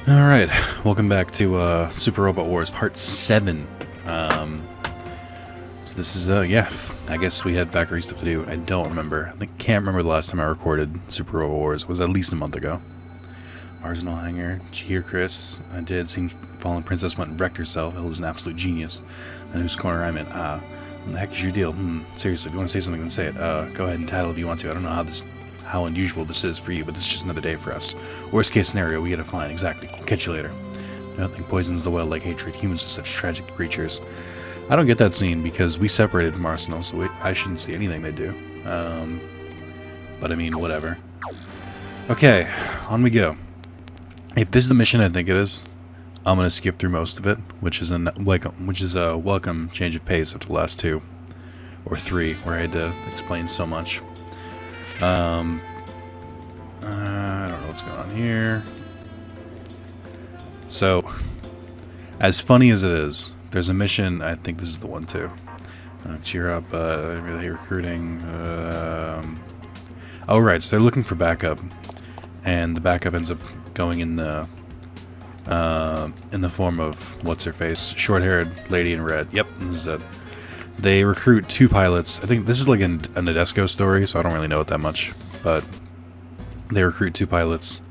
Alright, welcome back to Super Robot Wars Part 7. So this is, yeah, I guess we had background stuff to do. I don't remember. Can't remember the last time I recorded Super Robot Wars. It was at least a month ago. Arsenal Hanger. Did you hear, Chris? I did. Seen Fallen Princess went and wrecked herself. Hilda's an absolute genius. And whose corner I'm in. What the heck is your deal? Seriously, if you want to say something, then say it. Go ahead and title if you want to. I don't know how unusual this is for you, but this is just another day for us. Worst case scenario, we get a fine. Exactly. Catch you later. Nothing poisons the well like hatred. Humans are such tragic creatures. I don't get that scene because we separated from Arsenal, so I shouldn't see anything they do. But I mean, whatever. Okay, on we go. If this is the mission I think it is, I'm gonna skip through most of it, which is a welcome change of pace after the last 2 or 3, where I had to explain so much. I don't know what's going on here. So, as funny as it is, there's a mission, I think this is the one too. Cheer up, really recruiting. Oh right, so they're looking for backup, and the backup ends up going in the form of what's-her-face, short-haired lady in red. Yep, this is it. They recruit 2 pilots. I think this is like a Nadesco story, so I don't really know it that much. But they recruit 2 pilots.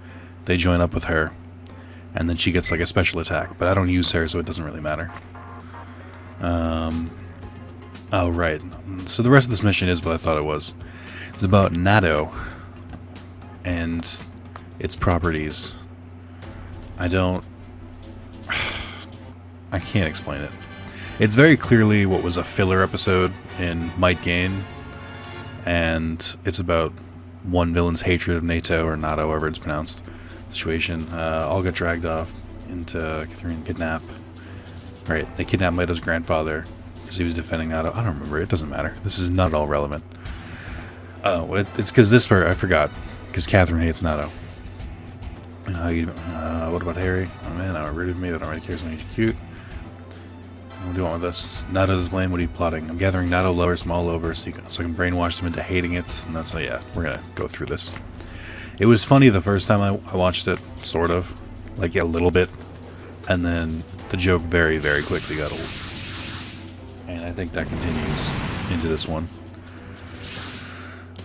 They join up with her, and then she gets like a special attack. But I don't use her, so it doesn't really matter. Oh right. So the rest of this mission is what I thought it was. It's about NATO and its properties. I can't explain it. It's very clearly what was a filler episode in Might Gain, and it's about one villain's hatred of NATO, or NATO, however it's pronounced, situation. All get dragged off into kidnap. Right, they kidnapped Mito's grandfather because he was defending NATO. I don't remember, it doesn't matter. This is not at all relevant. Oh, it's because this part, I forgot, because Catherine hates NATO. What about Harry? Oh man, now rooted me, but I don't really care, so he's cute. What do you want with this? NATO's blame, what are you plotting? I'm gathering NATO lovers from all over so I can brainwash them into hating it, and that's how, yeah, we're gonna go through this. It was funny the first time I watched it, sort of. Like, yeah, a little bit. And then the joke very, very quickly got old. And I think that continues into this one.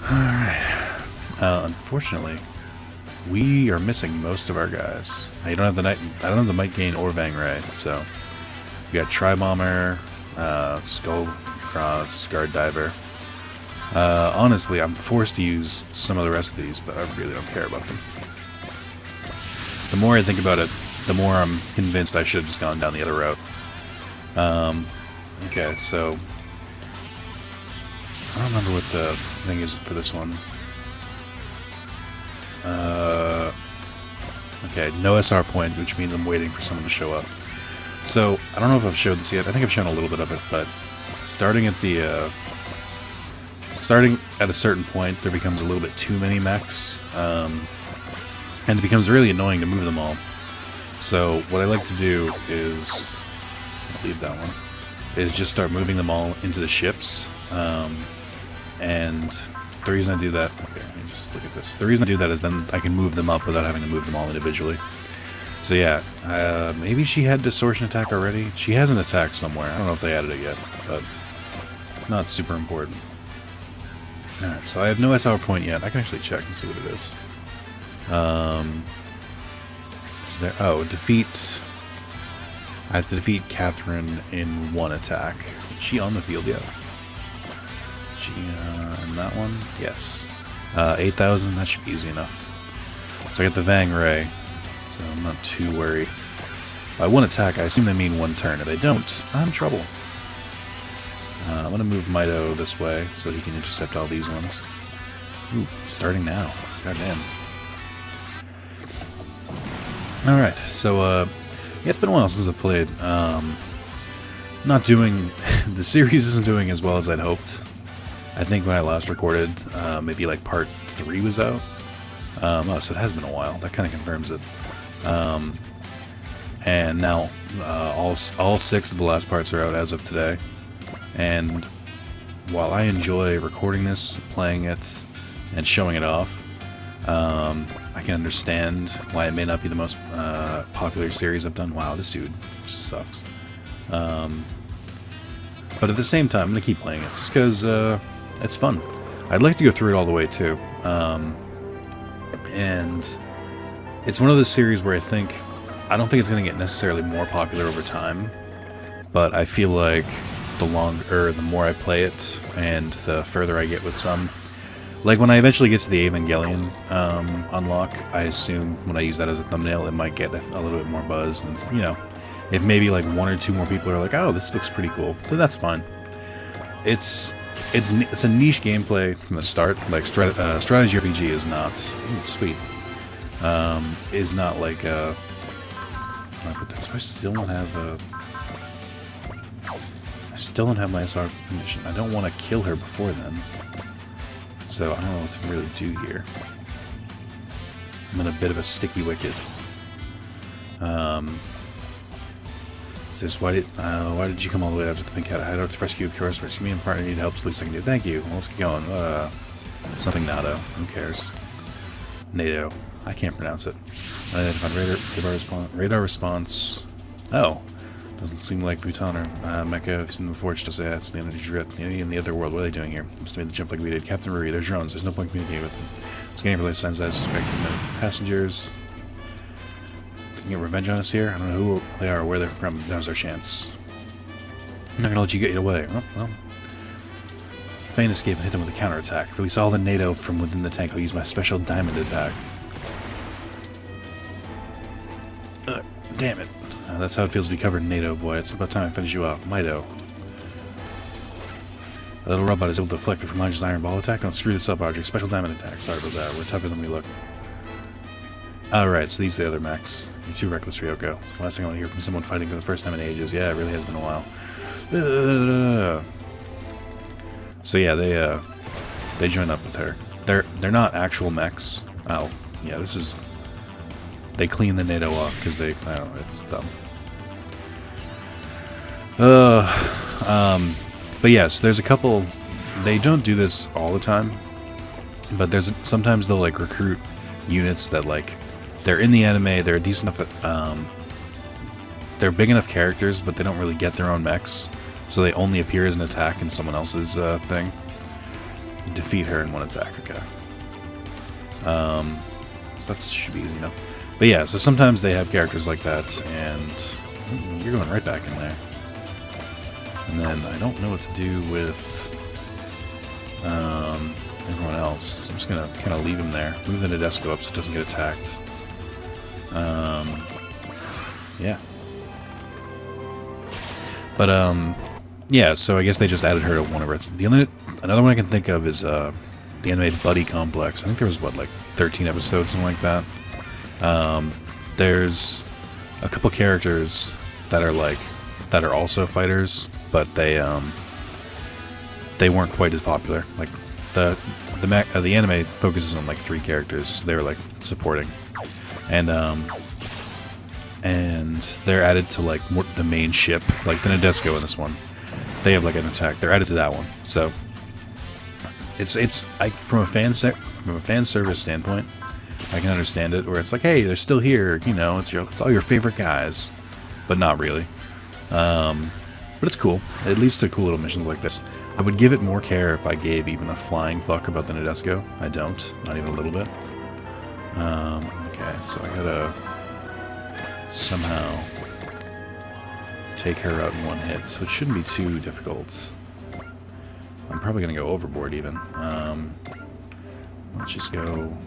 Alright. Unfortunately, we are missing most of our guys. I don't have the Might Gain or Vang Ray, so we got Tri-Bomber, Skull Cross, Guard Diver. Honestly, I'm forced to use some of the rest of these, but I really don't care about them. The more I think about it, the more I'm convinced I should have just gone down the other route. Okay, so I don't remember what the thing is for this one. Okay, no SR point, which means I'm waiting for someone to show up. So, I don't know if I've showed this yet. I think I've shown a little bit of it, but starting at a certain point, there becomes a little bit too many mechs, and it becomes really annoying to move them all. So, what I like to do is, I'll leave that one, is just start moving them all into the ships, and the reason I do that, okay, let me just look at this. The reason I do that is then I can move them up without having to move them all individually. So yeah, maybe she had Distortion Attack already? She has an attack somewhere. I don't know if they added it yet, but it's not super important. Alright, so I have no SR point yet. I can actually check and see what it is. Is there... Oh, defeat... I have to defeat Catherine in 1 attack. Is she on the field yet? She, in that one? Yes. 8,000, that should be easy enough. So I get the Vang Ray. So I'm not too worried. By 1 attack, I assume they mean 1 turn. If they don't, I'm in trouble. I'm going to move Mito this way so he can intercept all these ones. Ooh, starting now. Goddamn. Alright, so, yeah, it's been a while since I've played. Not doing... the series isn't doing as well as I'd hoped. I think when I last recorded, maybe like part 3 was out. Oh, so it has been a while. That kind of confirms it. And now all 6 of the last parts are out as of today. And while I enjoy recording this, playing it, and showing it off, I can understand why it may not be the most popular series I've done. Wow, this dude sucks. But at the same time, I'm going to keep playing it just because it's fun. I'd like to go through it all the way too. And it's one of those series where I don't think it's going to get necessarily more popular over time, but I feel like the more I play it and the further I get with some, like when I eventually get to the Evangelion unlock, I assume when I use that as a thumbnail, it might get a little bit more buzz. And, you know, if maybe like 1 or 2 more people are like, oh, this looks pretty cool, then that's fine. It's a niche gameplay from the start. Like strategy RPG is not sweet. Is not like I still don't have my SR mission. I don't want to kill her before then. So I don't know what to really do here. I'm in a bit of a sticky wicket. Why did you come all the way out to the pink cat? I had to rescue a course first. You mean partner need help, so at least I can do. Thank you. Well, let's get going. Something NATO. Who cares? NATO. I can't pronounce it. Radar response. Oh. Doesn't seem like Bhutan or Mecca. I've seen them before. It's just that's the energy in the other world. What are they doing here? Must have made the jump like we did. Captain Ruri, they're drones. There's no point communicating with them. Scanning for those signs I suspect. Passengers. They can get revenge on us here. I don't know who they are or where they're from. Now's our chance. I'm not gonna let you get away. Oh, well. Feign escape and hit them with a counterattack. Release all the NATO from within the tank. I'll use my special diamond attack. Damn it. That's how it feels to be covered in NATO, boy. It's about time I finish you off. Mito. A little robot is able to deflect the Frommage's iron ball attack. Don't screw this up, Audrey. Special diamond attack. Sorry about that. We're tougher than we look. Alright, so these are the other mechs. You're too reckless, Ryoko. It's the last thing I want to hear from someone fighting for the first time in ages. Yeah, it really has been a while. So yeah, they join up with her. They're not actual mechs. Oh, yeah, this is... They clean the NATO off because I don't know, it's dumb. But yes, there's a couple. They don't do this all the time, but sometimes they'll like recruit units that like they're in the anime. They're decent enough. They're big enough characters, but they don't really get their own mechs, so they only appear as an attack in someone else's thing. You defeat her in one attack. Okay. So that should be easy enough. But yeah, so sometimes they have characters like that, and you're going right back in there. And then I don't know what to do with everyone else. I'm just going to kind of leave him there. Move the Nadesco up so it doesn't get attacked. Yeah. But, yeah, so I guess they just added her to one of it. Another one I can think of is the anime Buddy Complex. I think there was, what, like 13 episodes, something like that. There's a couple characters that are also fighters, but they weren't quite as popular. Like the anime focuses on like 3 characters. They were like supporting, and they're added to like the main ship, like the Nadesco in this one. They have like an attack. They're added to that one. So from a fan service standpoint, I can understand it, where it's like, hey, they're still here, you know, it's all your favorite guys, but not really. But it's cool. It leads to cool little missions like this. I would give it more care if I gave even a flying fuck about the Nadesco. I don't, not even a little bit. Okay, so I gotta somehow take her out in one hit, so it shouldn't be too difficult. I'm probably gonna go overboard even. Let's just go...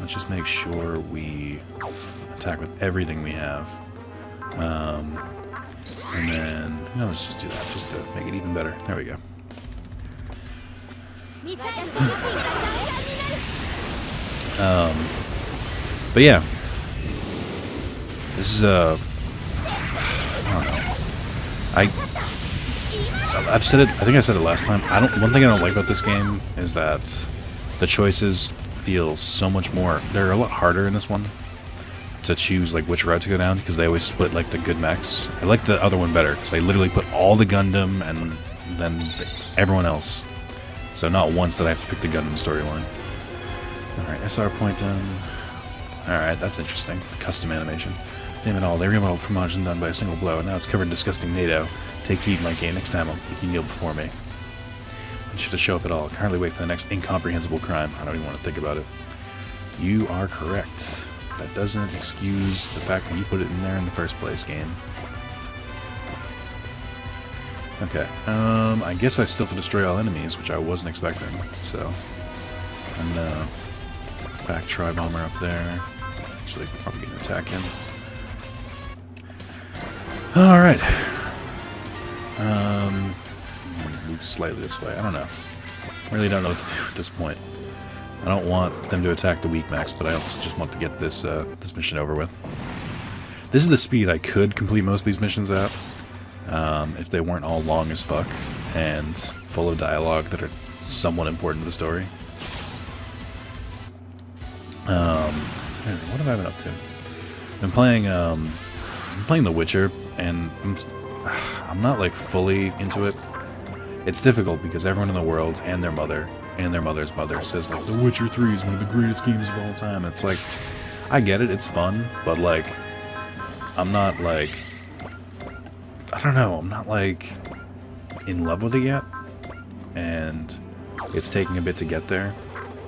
Let's just make sure we attack with everything we have. And then, let's just do that, just to make it even better. There we go. But yeah. This is I don't know. I've said it, I think I said it last time. One thing I don't like about this game is that the choices feel so much more. They're a lot harder in this one to choose like which route to go down, because they always split like the good mechs. I like the other one better because they literally put all the Gundam and then everyone else. So not once did I have to pick the Gundam storyline. Alright, SR point done. Alright, that's interesting. Custom animation. Damn it all, they remodeled Fromage done by a single blow, and now it's covered in disgusting NATO. Take heed, Mikey. Next time I'll make you kneel before me. I just have to show up at all. I can hardly wait for the next incomprehensible crime. I don't even want to think about it. You are correct. That doesn't excuse the fact that you put it in there in the first place, game. Okay, I guess I still have to destroy all enemies, which I wasn't expecting, so I'm gonna back Tri-Bomber up there. Actually, probably gonna attack him. Alright. Move slightly this way. I don't know. Really don't know what to do at this point. I don't want them to attack the weak max, but I also just want to get this this mission over with. This is the speed I could complete most of these missions at, if they weren't all long as fuck and full of dialogue that are somewhat important to the story. What have I been up to? I'm playing The Witcher, and I'm not like fully into it. It's difficult because everyone in the world and their mother and their mother's mother says like The Witcher 3 is one of the greatest games of all time. It's like, I get it, it's fun, but like, I'm not like, I don't know, I'm not like in love with it yet, and it's taking a bit to get there,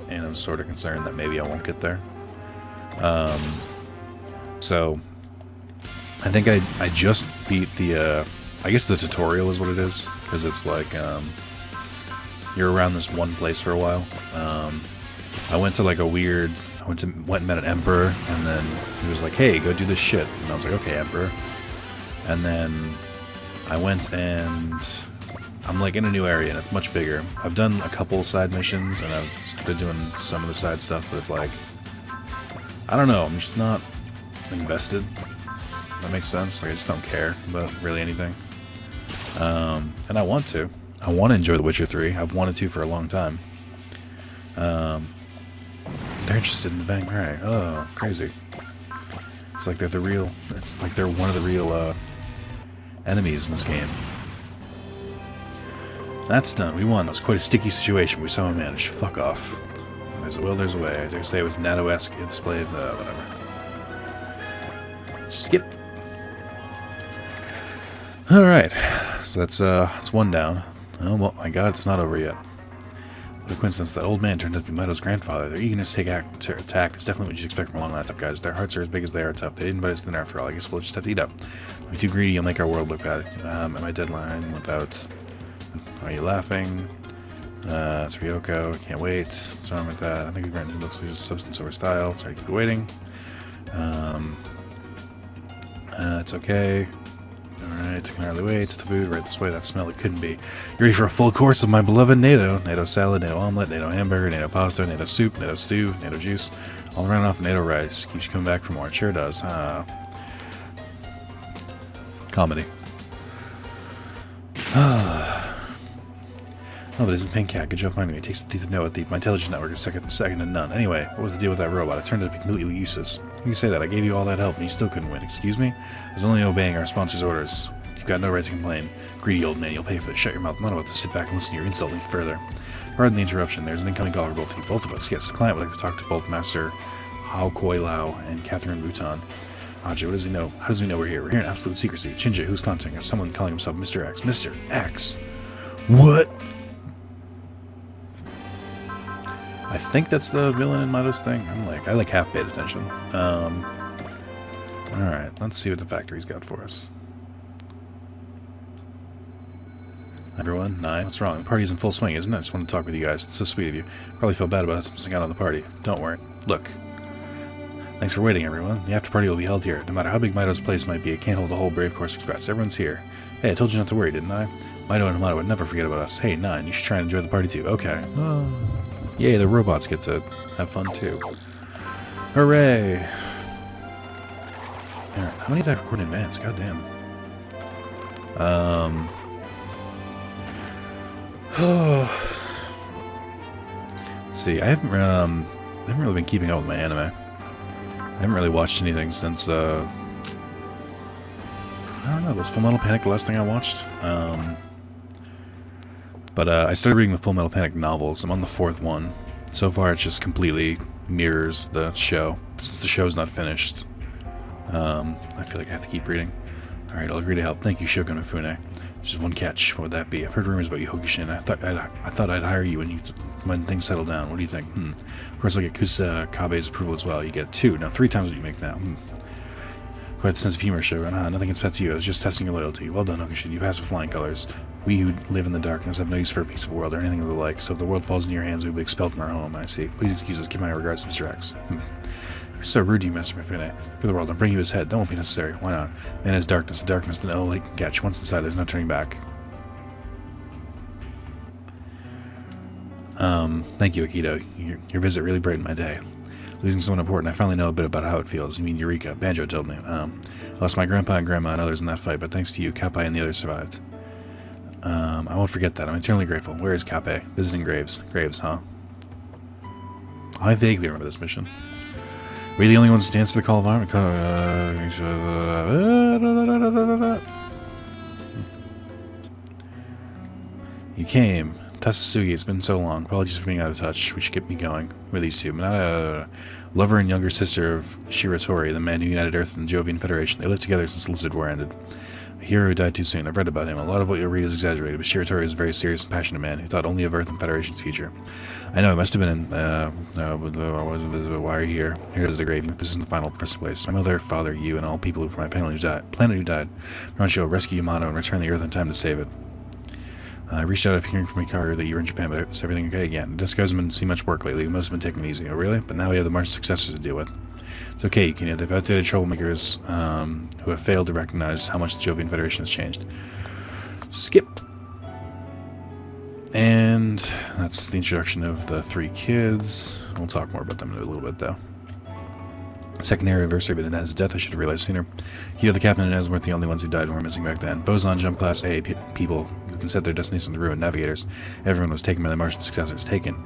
and I'm sort of concerned that maybe I won't get there. So I think I just beat the I guess the tutorial is what it is, because it's like you're around this one place for a while. I went to like a weird, went and met an emperor, and then he was like, hey, go do this shit, and I was like, okay, emperor. And then I went and I'm like in a new area, and it's much bigger. I've done a couple side missions, and I've been doing some of the side stuff, but it's like, I don't know, I'm just not invested. That makes sense. Like, I just don't care about really anything. And I want to. I want to enjoy The Witcher 3. I've wanted to for a long time. They're interested in the Van Gray. Oh, crazy. It's like they're the real... It's like they're one of the real, enemies in this game. That's done. We won. That was quite a sticky situation. We somehow managed. Fuck off. There's a will, there's a way. I dare say it was NATO-esque displayed, whatever. Skip. Alright. So that's one down. Oh, well, my god, it's not over yet. What a coincidence, that old man turned out to be Mito's grandfather. Their eagerness to attack is definitely what you'd expect from long last up guys. Their hearts are as big as they are tough. They didn't bite us dinner after all. I guess we'll just have to eat up. If we're too greedy, you'll make our world look bad. Am I deadline without... Are you laughing? It's Ryoko. Can't wait. What's wrong with that? I think we granted looks like just substance over style. Sorry to keep you waiting. It's okay. Alright, taking an early way to the food, right this way, that smell it couldn't be. You ready for a full course of my beloved NATO? NATO salad, NATO omelet, NATO hamburger, NATO pasta, NATO soup, NATO stew, NATO juice, all around off NATO rice. Keeps you coming back for more. It sure does. Comedy. Oh, but isn't Pink Cat? Good job finding me. It takes the teeth of no at my intelligence network is second to none. Anyway, what was the deal with that robot? It turned out to be completely useless. You say that. I gave you all that help and you still couldn't win. Excuse me? I was only obeying our sponsor's orders. You've got no right to complain. Greedy old man, you'll pay for this. Shut your mouth. I'm not about to sit back and listen to your insult any further. Pardon the interruption. There's an incoming call for both of us. Yes, the client would like to talk to both Master Hao Koi Lao and Catherine Bhutan. Aja, what does he know? How does he know we're here? We're here in absolute secrecy. Chinja, who's contacting us? Someone calling himself Mr. X. Mr. X? What? I think that's the villain in Mito's thing. I like half paid attention. Alright, let's see what the factory's got for us. Everyone, 9. What's wrong? The party's in full swing, isn't it? I just want to talk with you guys. It's so sweet of you. Probably feel bad about us missing out on the party. Don't worry. Look. Thanks for waiting, everyone. The after party will be held here. No matter how big Mito's place might be, it can't hold the whole Brave Course Express. Everyone's here. Hey, I told you not to worry, didn't I? Mito and Mito would never forget about us. Hey, 9, you should try and enjoy the party too. Okay. Yay, the robots get to have fun too. Hooray! Alright, how many did I record in advance? God damn. Let's see, I haven't really been keeping up with my anime. I haven't really watched anything since, I don't know, was Full Metal Panic the last thing I watched? But I started reading the Full Metal Panic novels. I'm on the 4th one. So far, it's just completely mirrors the show. Since the show's not finished, I feel like I have to keep reading. Alright, I'll agree to help. Thank you, Shogun Mifune. Just one catch. What would that be? I've heard rumors about you, Hokushin. I thought I'd hire you when things settle down. What do you think? Of course, I'll get Kusakabe's approval as well. You get 2. Now 3 times what you make now. Quite the sense of humor, Shogun. Nothing against Petsu. I was just testing your loyalty. Well done, Hokushin. You passed with flying colors. We who live in the darkness have no use for a peaceful world or anything of the like, so if the world falls into your hands, we will be expelled from our home. I see. Please excuse us. Give my regards to Mr. X. You're so rude to you, Master Mifune. For the world, I'll bring you his head. That won't be necessary. Why not? Man is darkness. The darkness to know, like catch. Once inside, there's no turning back. Thank you, Akito. Your visit really brightened my day. Losing someone important, I finally know a bit about how it feels. You mean Eureka. Banjo told me. I lost my grandpa and grandma and others in that fight, but thanks to you, Kappai and the others survived. I won't forget that. I'm eternally grateful. Where is Kappai? Visiting graves. Graves, huh? I vaguely remember this mission. Were you the only ones to answer the call of arms? You came. Tasasugi, it's been so long. Apologies for being out of touch. We should get me going. With these two. Minata, lover and younger sister of Shiratori, the man who united Earth and the Jovian Federation. They lived together since the Lizard War ended. A hero who died too soon. I've read about him. A lot of what you'll read is exaggerated, but Shiratori is a very serious and passionate man who thought only of Earth and Federation's future. I know, it must have been in... why are you here? Here is the grave. This is the final resting place. My mother, father, you, and all people from my planet who died. Rancho will rescue Yamato and return the Earth in time to save it. I reached out after hearing from Hikaru that you were in Japan, but is everything okay again? Disco hasn't been seen much work lately. We must have been taking it easy. Oh, really? But now we have the Martian successors to deal with. It's okay, Yukino. They've outdated troublemakers who have failed to recognize how much the Jovian Federation has changed. Skip. And that's the introduction of the 3 kids. We'll talk more about them in a little bit, though. Secondary anniversary of Inez's death, I should have realized sooner. Hito, the captain, and Inez weren't the only ones who died and were missing back then. Boson, Jump Class A, people who can set their destinies on the ruin, navigators. Everyone was taken by the Martian successors. Taken.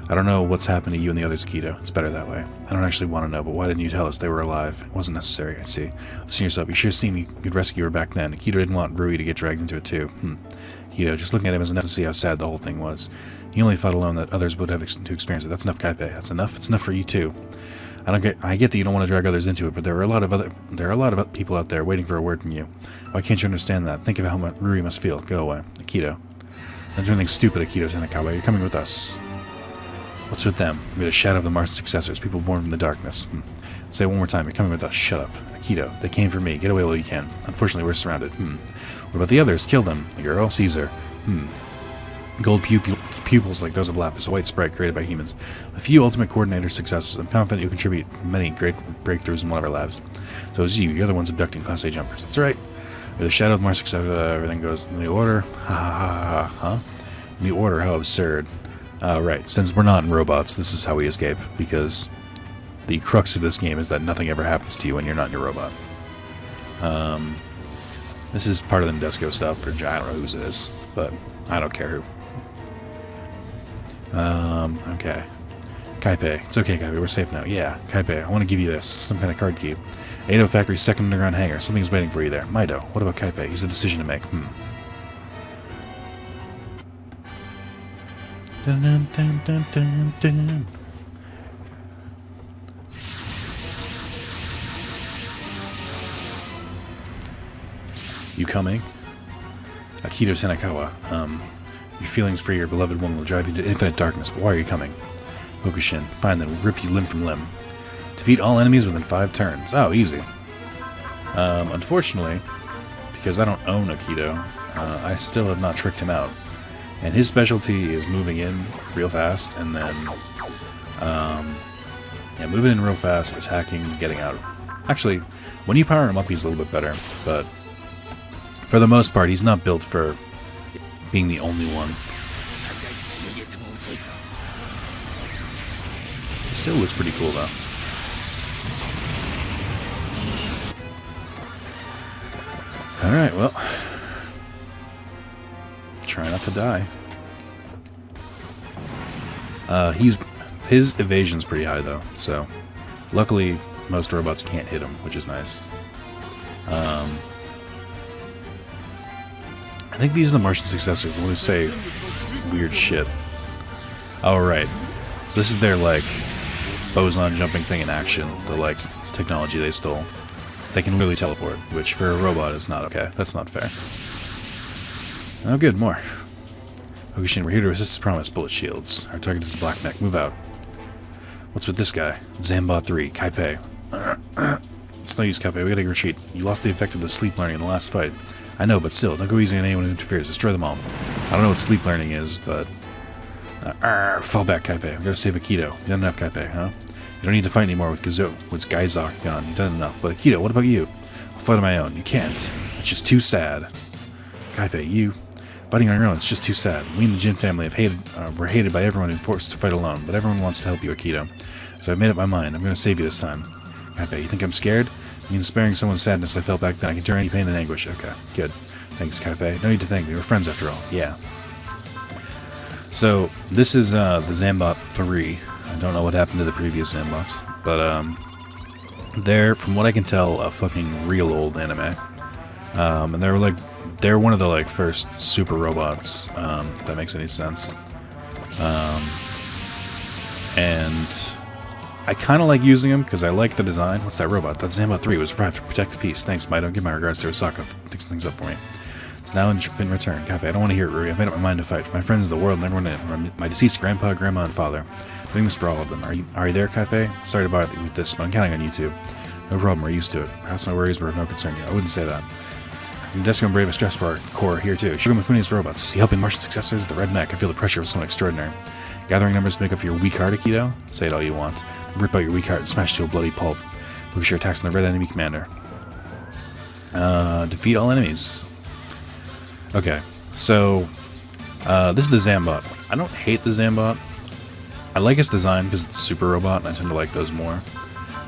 I don't know what's happened to you and the others, Kito. It's better that way. I don't actually want to know, but why didn't you tell us they were alive? It wasn't necessary, I see. Listen yourself, you should have seen me could rescue her back then. Kito didn't want Rui to get dragged into it too. Kito, just looking at him is enough to see how sad the whole thing was. He only fought alone that others would have to experience it. That's enough, Kaipe. That's enough. It's enough for you too. I get that you don't want to drag others into it, but there are a lot of people out there waiting for a word from you. Why can't you understand that? Think of how much Rui must feel. Go away. Akito. Don't do anything stupid, Akito Senakawa. You're coming with us. What's with them? We're the shadow of the Martian successors, people born from the darkness. Say it one more time. You're coming with us. Shut up. Akito. They came for me. Get away while you can. Unfortunately, we're surrounded. What about the others? Kill them. The girl? Caesar. Gold pupils like those of Lapis, a white sprite created by humans. A few ultimate coordinator successes. I'm confident you'll contribute many great breakthroughs in one of our labs. So it's you. You're the ones abducting Class A jumpers. That's right. You're the shadow of Mars successor. Everything goes in the order. Ha ha ha ha. Huh? New order? How absurd. Right. Since we're not in robots, this is how we escape. Because the crux of this game is that nothing ever happens to you when you're not in your robot. This is part of the Nadesco stuff, or I don't know whose it is, but I don't care who. Okay. Kaipe. It's okay, Kaipe. We're safe now. Yeah, Kaipe. I want to give you this. Some kind of card key. Edo Factory's second underground hangar. Something's waiting for you there. Maido. What about Kaipe? He's a decision to make. Dun, dun, dun, dun, dun, dun. You coming? Akito Senakawa. Your feelings for your beloved woman will drive you to infinite darkness, but why are you coming? Hokushin. Fine then, we'll rip you limb from limb. Defeat all enemies within 5 turns. Oh, easy. Unfortunately, because I don't own Akito, I still have not tricked him out. And his specialty is moving in real fast, and then, moving in real fast, attacking, getting out. Actually, when you power him up, he's a little bit better, but for the most part, he's not built for being the only one. Still looks pretty cool, though. Alright, well. Try not to die. His evasion's pretty high, though, so luckily most robots can't hit him, which is nice. I think these are the Martian successors, the ones who say weird shit. Oh, right. So this is their, like, boson jumping thing in action. The, like, technology they stole. They can literally teleport, which for a robot is not okay. That's not fair. Oh good, more. Hokushin, we're here to resist his promise. Bullet shields. Our target is the black mech. Move out. What's with this guy? Zambot 3, Kaipei. It's no use, Kaipei. We gotta retreat. You lost the effect of the sleep learning in the last fight. I know, but still, don't go easy on anyone who interferes. Destroy them all. I don't know what sleep learning is, but... fall back, Kaipei. We gotta save Aikido. You've done enough, Kaipei, huh? You don't need to fight anymore with Gaizok gone. You've done enough. But Aikido, what about you? I'll fight on my own. You can't. It's just too sad. Kaipei, you... Fighting on your own, it's just too sad. We in the Jin family were hated by everyone and forced to fight alone, but everyone wants to help you, Aikido. So I've made up my mind. I'm going to save you this time. Kaipei, you think I'm scared? I mean, sparing someone's sadness I felt back then. I can turn any pain and anguish. Okay, good. Thanks, Kaipei. No need to thank me. We're friends after all. Yeah. So, this is the Zambot 3. I don't know what happened to the previous Zambots, but they're, from what I can tell, a fucking real old anime. And they're one of the like first super robots, if that makes any sense. And I kind of like using them because I like the design. What's that robot? That Zambot 3 was revived to protect the peace. Thanks, Mido. Give my regards to Osaka. Fixing things up for me. It's now been returned. Kappei, I don't want to hear it, Rui. I've made up my mind to fight. For my friends, the world, and everyone in. My deceased grandpa, grandma, and father. Doing this for all of them. Are you there, Kappei? Sorry to bother you with this, but I'm counting on you too. No problem, we're used to it. Perhaps my worries were of no concern to you. I wouldn't say that. Desko and Brave Stress Corps here too. Shugo Mifune's robots. See helping Martian successors, the Red Mech. I feel the pressure of someone extraordinary. Gathering numbers to make up for your weak heart, Aikido? Say it all you want. Rip out your weak heart and smash it to a bloody pulp. Focus your attacks on the red enemy commander. Defeat all enemies. Okay, so this is the Zambot. I don't hate the Zambot. I like its design because it's a super robot, and I tend to like those more.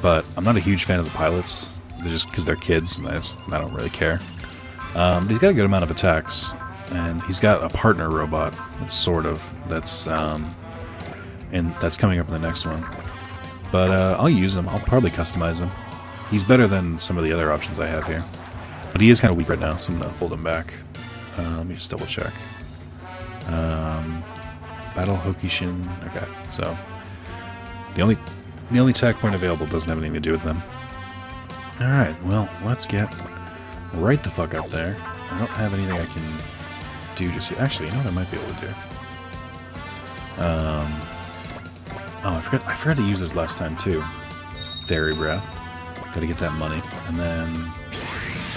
But I'm not a huge fan of the pilots. They're just because they're kids, and I don't really care. But he's got a good amount of attacks, and he's got a partner robot, sort of, that's coming up in the next one. But I'll use him. I'll probably customize him. He's better than some of the other options I have here. But he is kind of weak right now, so I'm going to hold him back. Let me just double check. Battle Hokushin. Okay, so the only attack point available doesn't have anything to do with them. Alright, well, let's get right the fuck up there. I don't have anything I can do just yet. Actually, you know what I might be able to do? Oh, I forgot to use this last time too. Fairy Breath. Gotta get that money. And then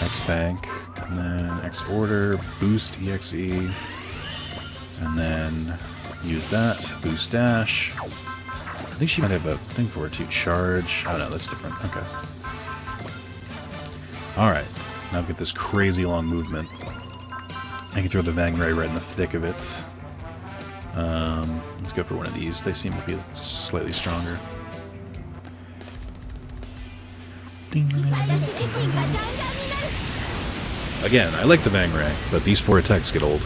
X Bank. And then X Order. Boost EXE. And then use that. Boost Dash. I think she might have a thing for it too. Charge. Oh no, that's different. Okay. Alright. Now I've got this crazy long movement. I can throw the Vang Ray right in the thick of it. Let's go for one of these. They seem to be slightly stronger. Again, I like the Vang Ray, but these 4 attacks get old.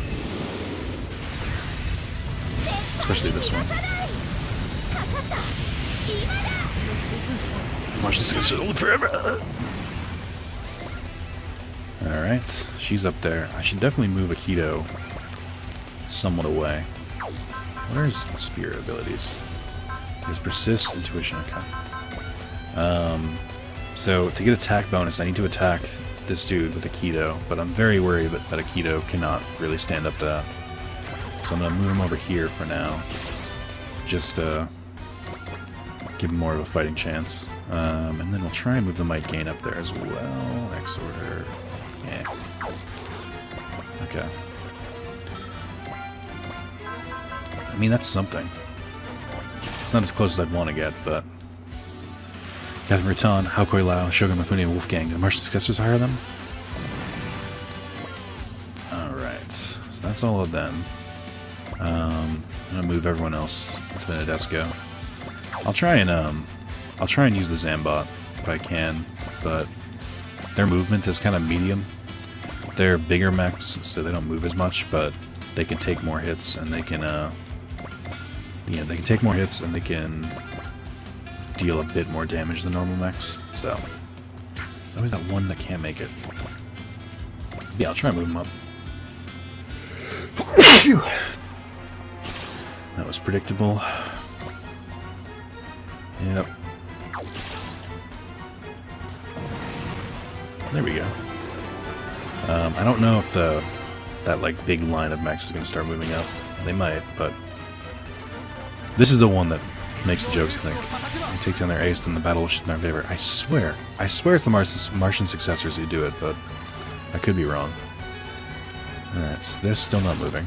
Especially this one. Watch this get old forever. Alright, she's up there. I should definitely move Aikido somewhat away. What are his spirit abilities? He has Persist, Intuition, okay. So, to get attack bonus, I need to attack this dude with Aikido, but I'm very worried that Aikido cannot really stand up to that. So I'm going to move him over here for now. Just to give him more of a fighting chance. And then we'll try and move the Might Gain up there as well. X Order. Yeah. Okay. I mean, that's something. It's not as close as I'd want to get, but... Catherine Raton, Haokoi Lao, Shogun Mifune, and Wolfgang. The Martian successors hire them? Alright. So that's all of them. I'm gonna move everyone else to the Nadesco. I'll try and use the Zambot if I can, but their movement is kind of medium. They're bigger mechs, so they don't move as much, but they can take more hits, and they can, yeah, they can take more hits, and they can deal a bit more damage than normal mechs, so there's always that one that can't make it. Yeah, I'll try and move them up. Phew. That was predictable. Yep. There we go. I don't know if that like big line of mechs is going to start moving up. They might, but this is the one that makes the jokes think. They take down their ace, then the battle will shift in their favor. I swear it's the Martian successors who do it, but I could be wrong. Alright, so they're still not moving.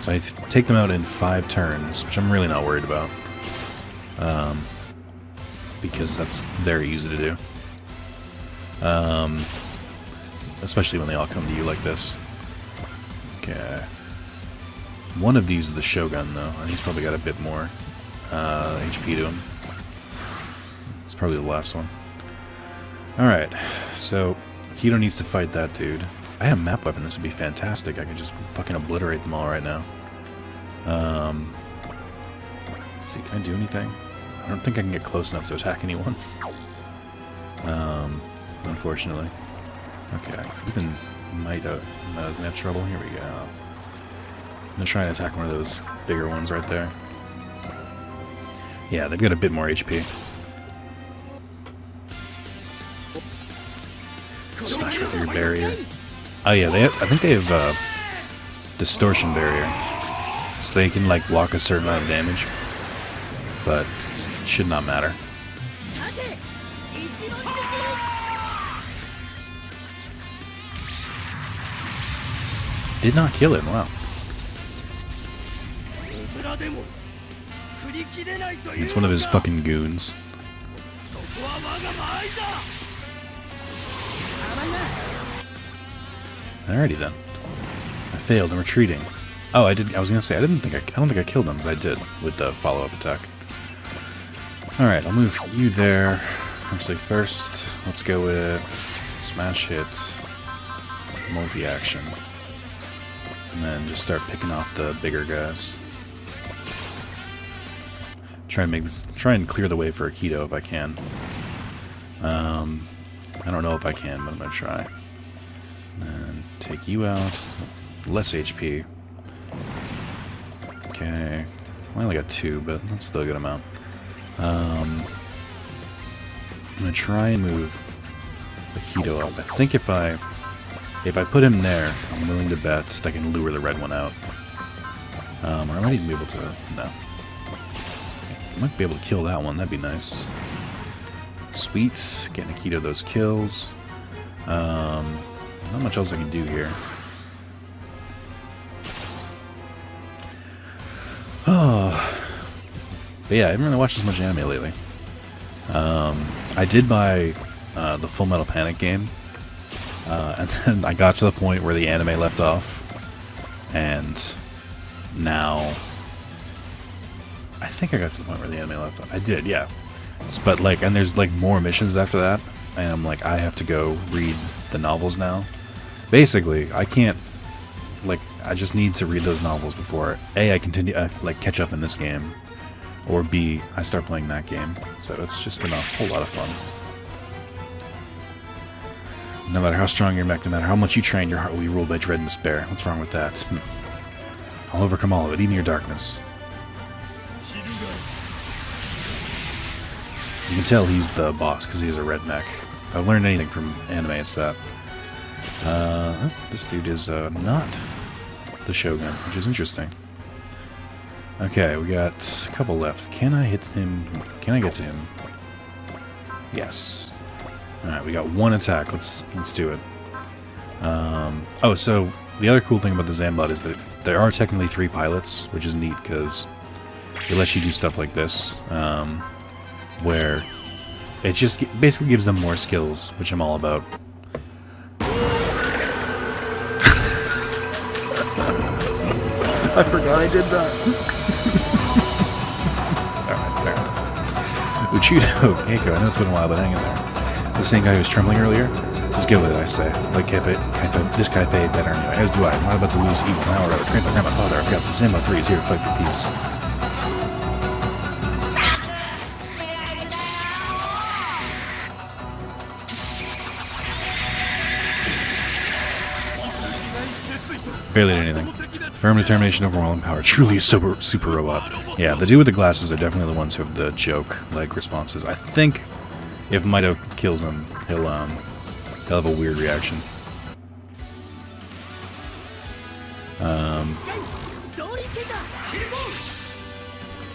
So I take them out in 5 turns, which I'm really not worried about. Because that's very easy to do. Especially when they all come to you like this. Okay. One of these is the Shogun, though, and he's probably got a bit more HP to him. It's probably the last one. Alright, so Keto needs to fight that dude. I had a map weapon, this would be fantastic. I could just fucking obliterate them all right now. Let's see, can I do anything? I don't think I can get close enough to attack anyone. Unfortunately. Okay, even might have trouble. Here we go. I'm gonna try and attack one of those bigger ones right there. Yeah, they've got a bit more HP. Smash with your barrier. Oh yeah, I think they have distortion barrier, so they can like block a certain amount of damage, but it should not matter. Did not kill him. Wow. It's one of his fucking goons. Alrighty then. I failed. I'm retreating. Oh, I did. I was gonna say I don't think I killed him, but I did with the follow-up attack. All right, I'll move you there. Actually, first, let's go with smash hit, multi-action, and then just start picking off the bigger guys. Try and clear the way for Aikido if I can. I don't know if I can, but I'm gonna try. And take you out. Less HP. Okay. I only got 2, but that's still a good amount. I'm gonna try and move Aikido up. I think if I put him there, I'm willing to bet that I can lure the red one out. Or I might even be able to. No. I might be able to kill that one. That'd be nice. Sweet. Getting Aikido those kills. Not much else I can do here. Oh. But yeah, I haven't really watched as much anime lately. I did buy the Full Metal Panic game. And then I got to the point where the anime left off. And now I think I got to the point where the anime left off. I did, yeah. But like, and there's like more missions after that, and I'm like, I have to go read the novels now. Basically, I can't, like, I just need to read those novels before A, I continue, like, catch up in this game, or B, I start playing that game. So it's just been a whole lot of fun. No matter how strong your mech, no matter how much you train, your heart will be ruled by dread and despair. What's wrong with that? I'll overcome all of it, even your darkness. You can tell he's the boss because he has a red mech. If I've learned anything from anime, it's that. This dude is not the Shogun, which is interesting. Okay, we got a couple left. Can I hit him? Can I get to him? Yes. Alright, we got one attack. Let's do it. Oh, so the other cool thing about the Zambot is that there are technically 3 pilots, which is neat because it lets you do stuff like this. Where it just basically gives them more skills, which I'm all about. I forgot I did that. Alright, fair enough. Uchido, Keiko, I know it's been a while, but hang in there. The same guy who was trembling earlier? Just go with it, I say. Like this guy paid better anyway, as do I. I'm not about to lose evil now or ever trained by grandma father. I've got the Zambot 3 is here to fight for peace. Barely did anything. Firm determination, overwhelming power. Truly a super robot. Yeah, the dude with the glasses are definitely the ones who have the joke-like responses. I think if Mito kills him, he'll have a weird reaction.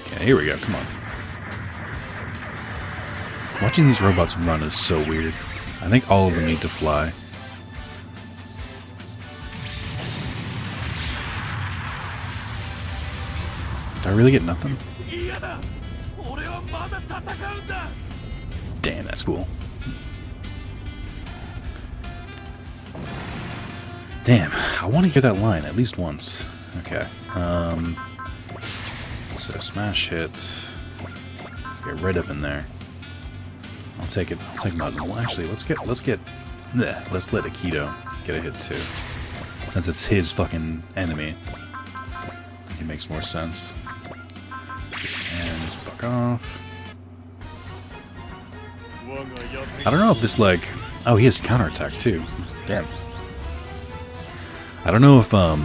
Okay, here we go. Come on. Watching these robots run is so weird. I think all of them need to fly. Did I really get nothing? Damn, that's cool. Damn, I want to hear that line at least once. Okay. So smash hits. Let's get right up in there. I'll take it. I'll take Mud. Well, actually, let's let Aikido get a hit too, since it's his fucking enemy. I think it makes more sense. And just fuck off. I don't know if this, like... Oh, he has counterattack too. Damn. I don't know if, what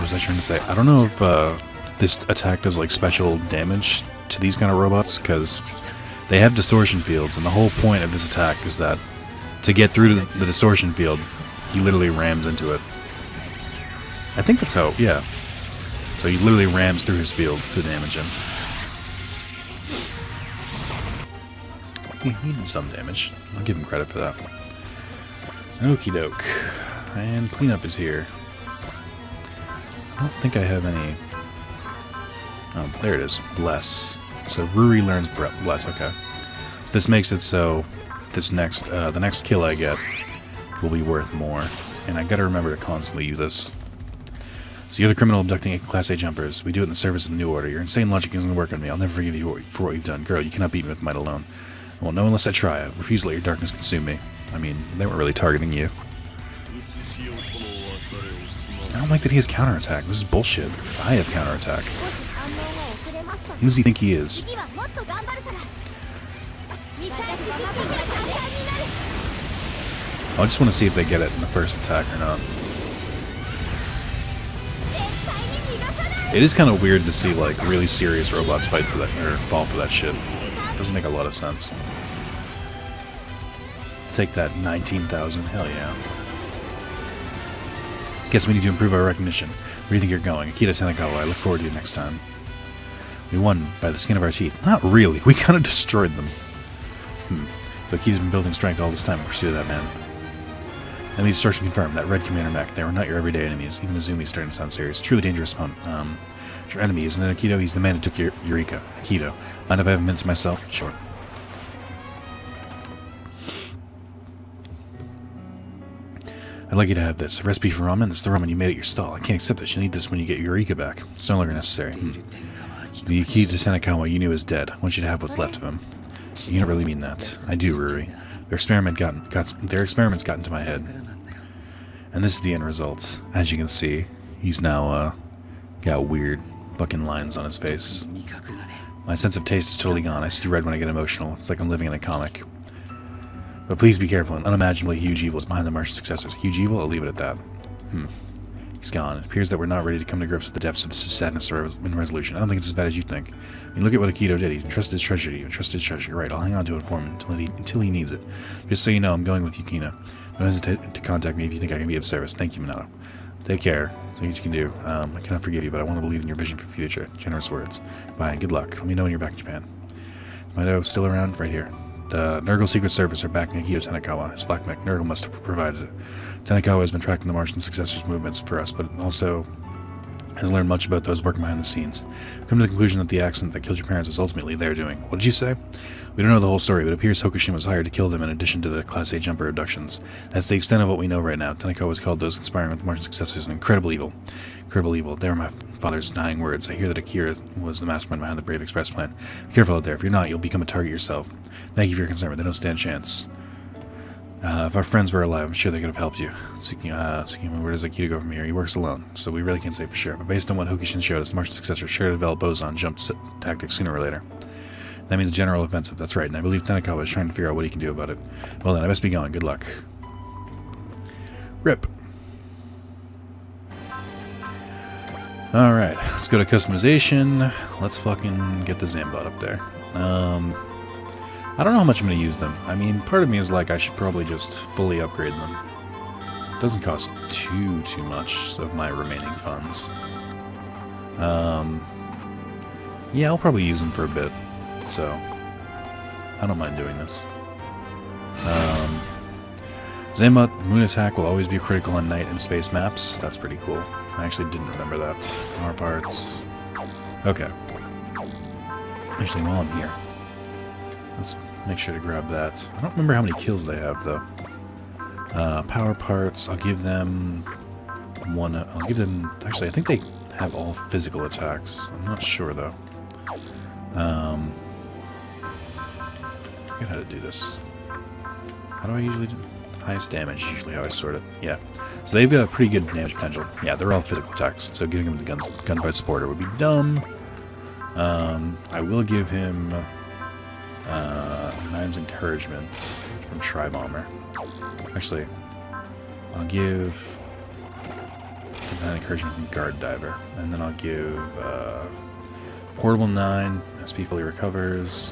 was I trying to say? I don't know if, this attack does, like, special damage to these kind of robots, because they have distortion fields, and the whole point of this attack is that to get through to the distortion field, he literally rams into it. I think that's how, yeah. So he literally rams through his fields to damage him. He did some damage. I'll give him credit for that. Okie doke. And cleanup is here. I don't think I have any... Oh, there it is. Bless. So Ruri learns Bless, okay. So this makes it so this next, the next kill I get will be worth more. And I gotta remember to constantly use this. So you're the criminal abducting Class A jumpers. We do it in the service of the New Order. Your insane logic isn't gonna work on me. I'll never forgive you for what you've done. Girl, you cannot beat me with might alone. Well, no, unless I try. I refuse to let your darkness consume me. I mean, they weren't really targeting you. I don't like that he has counterattack. This is bullshit. I have counterattack. Who does he think he is? I just want to see if they get it in the first attack or not. It is kind of weird to see, like, really serious robots fight for that, or fall for that shit. Doesn't make a lot of sense. Take that 19,000. Hell yeah. Guess we need to improve our recognition. Where do you think you're going? Akita Tanakawa, I look forward to you next time. We won by the skin of our teeth. Not really. We kind of destroyed them. So Akita's been building strength all this time in pursuit of that man. Enemy destruction confirmed. That red commander mech. They were not your everyday enemies. Even Izumi's starting to sound serious. Truly dangerous opponent. Your enemy, isn't it, Akito? He's the man who took your Eureka. Akito. Mind if I have a minute to myself? Sure. I'd like you to have this. A recipe for ramen? This is the ramen you made at your stall. I can't accept this. You'll need this when you get your Eureka back. It's no longer necessary. The Akita Tanakawa you knew is dead. I want you to have what's left of him. You don't really mean that. I do, Ruri. Their experiments got into my head. And this is the end result. As you can see, he's now, got weird fucking lines on his face. My sense of taste is totally gone. I see red when I get emotional. It's like I'm living in a comic. But please be careful. An unimaginably huge evil is behind the Martian successors. Huge evil? I'll leave it at that. He's gone. It appears that we're not ready to come to grips with the depths of his sadness and resolution. I don't think it's as bad as you think. I mean, look at what Akito did. He entrusted his treasure to you. Entrusted his treasure. You're right. I'll hang on to it for him until he needs it. Just so you know, I'm going with Yukina. Don't hesitate to contact me if you think I can be of service. Thank you, Minato. Take care. That's what you can do. I cannot forgive you, but I want to believe in your vision for the future. Generous words. Bye, and good luck. Let me know when you're back in Japan. Minato still around? Right here. The Nurgle Secret Service are backing Akito Tanakawa. His black mech Nurgle must have provided it. Tanakawa has been tracking the Martian successors' movements for us, but also has learned much about those working behind the scenes. We've come to the conclusion that the accident that killed your parents was ultimately their doing. What did you say? We don't know the whole story, but it appears Hokushin was hired to kill them in addition to the Class A jumper abductions. That's the extent of what we know right now. Tanakawa has called those conspiring with the Martian successors an incredible evil. Incredible evil. They were my father's dying words. I hear that Akira was the mastermind behind the Brave Express plan. Be careful out there. If you're not, you'll become a target yourself. Thank you for your concern, but they don't stand a chance. If our friends were alive, I'm sure they could have helped you. Tsukima, where does Akita go from here? He works alone, so we really can't say for sure. But based on what Hokushin showed us, the Martian successor sure to develop boson jump tactics sooner or later. That means a general offensive. That's right, and I believe Tanakawa is trying to figure out what he can do about it. Well then, I best be going. Good luck. RIP. Alright, let's go to customization. Let's fucking get the Zambot up there. I don't know how much I'm going to use them. I mean, part of me is like, I should probably just fully upgrade them. It doesn't cost too much of my remaining funds. Yeah, I'll probably use them for a bit. So, I don't mind doing this. Zambot moon attack will always be critical on night and space maps. That's pretty cool. I actually didn't remember that. Power parts. Okay. Actually, while I'm here, let's make sure to grab that. I don't remember how many kills they have, though. Power parts, I'll give them one. I'll give them. Actually, I think they have all physical attacks. I'm not sure, though. I forget how to do this. How do I usually do? Highest damage is usually how I sort it. Yeah. So they've got pretty good damage potential. Yeah, they're all physical attacks, so giving him the gunfight supporter would be dumb. I will give him Nine's encouragement from Tri-Bomber. Actually, I'll give 9 encouragement from Guard Diver, and then I'll give Portable 9, SP fully recovers,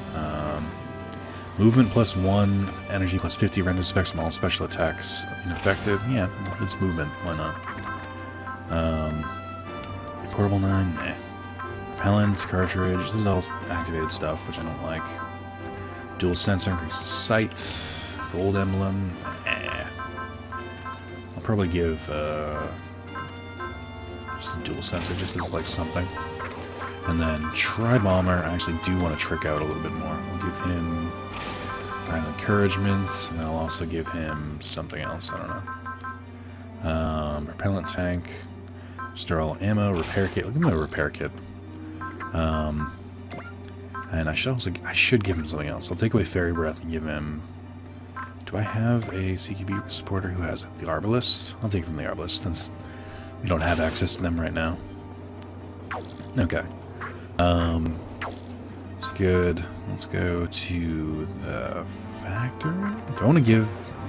movement +1, energy +50 renders effects on all special attacks ineffective. Yeah, it's movement, why not? Portable 9, eh. Repellent, cartridge, this is all activated stuff, which I don't like. Dual sensor increases sight, gold emblem, eh. I'll probably give just a dual sensor, just as like something. And then Tri-Bomber, I actually do want to trick out a little bit more. We'll give him encouragement, and I'll also give him something else, I don't know. Repellent tank, restore all ammo, repair kit. I'll give him a repair kit. And I should give him something else. I'll take away Fairy Breath and give him... Do I have a CQB supporter who has it? The Arbalist? I'll take it from the Arbalist, since we don't have access to them right now. Okay. It's good. Let's go to the factory. Do I want to give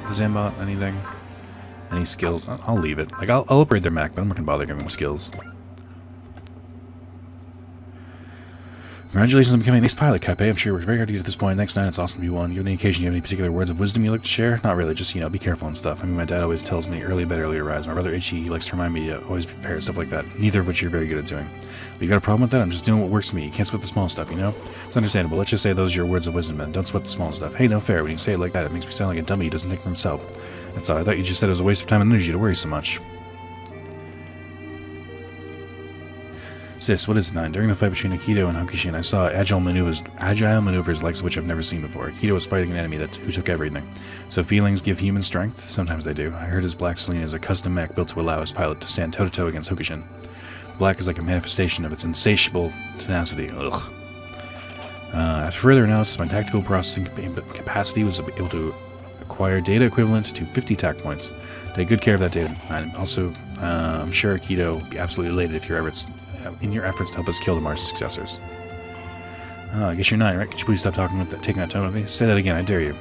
the Zambot anything? Any skills? I'll leave it. Like, I'll upgrade their Mac, but I'm not going to bother giving them skills. Congratulations on becoming an ace pilot, Kape. I'm sure you worked very hard to get to this point. Next time, it's awesome you won. Given the occasion, you have any particular words of wisdom you like to share? Not really, just, you know, be careful and stuff. I mean, my dad always tells me early bed, early to rise. My brother Ichi, he likes to remind me to always prepare, stuff like that. Neither of which you're very good at doing. But you got a problem with that? I'm just doing what works for me. You can't sweat the small stuff, you know? It's understandable. Let's just say those are your words of wisdom, then. Don't sweat the small stuff. Hey, no fair. When you say it like that, it makes me sound like a dummy who doesn't think for himself. That's all. I thought you just said it was a waste of time and energy to worry so much. Sis, what is it, 9? During the fight between Aikido and Hokushin, I saw agile maneuvers like which I've never seen before. Aikido was fighting an enemy who took everything. So feelings give human strength? Sometimes they do. I heard his Black Selene is a custom mech built to allow his pilot to stand toe-to-toe against Hokushin. Black is like a manifestation of its insatiable tenacity. Ugh. After further analysis, my tactical processing capacity was able to acquire data equivalent to 50 tact points. Take good care of that data. And also, I'm sure Aikido will be absolutely elated if in your efforts to help us kill the Mars successors. I guess you're 9, right? Could you please stop taking that tone with me? Say that again, I dare you.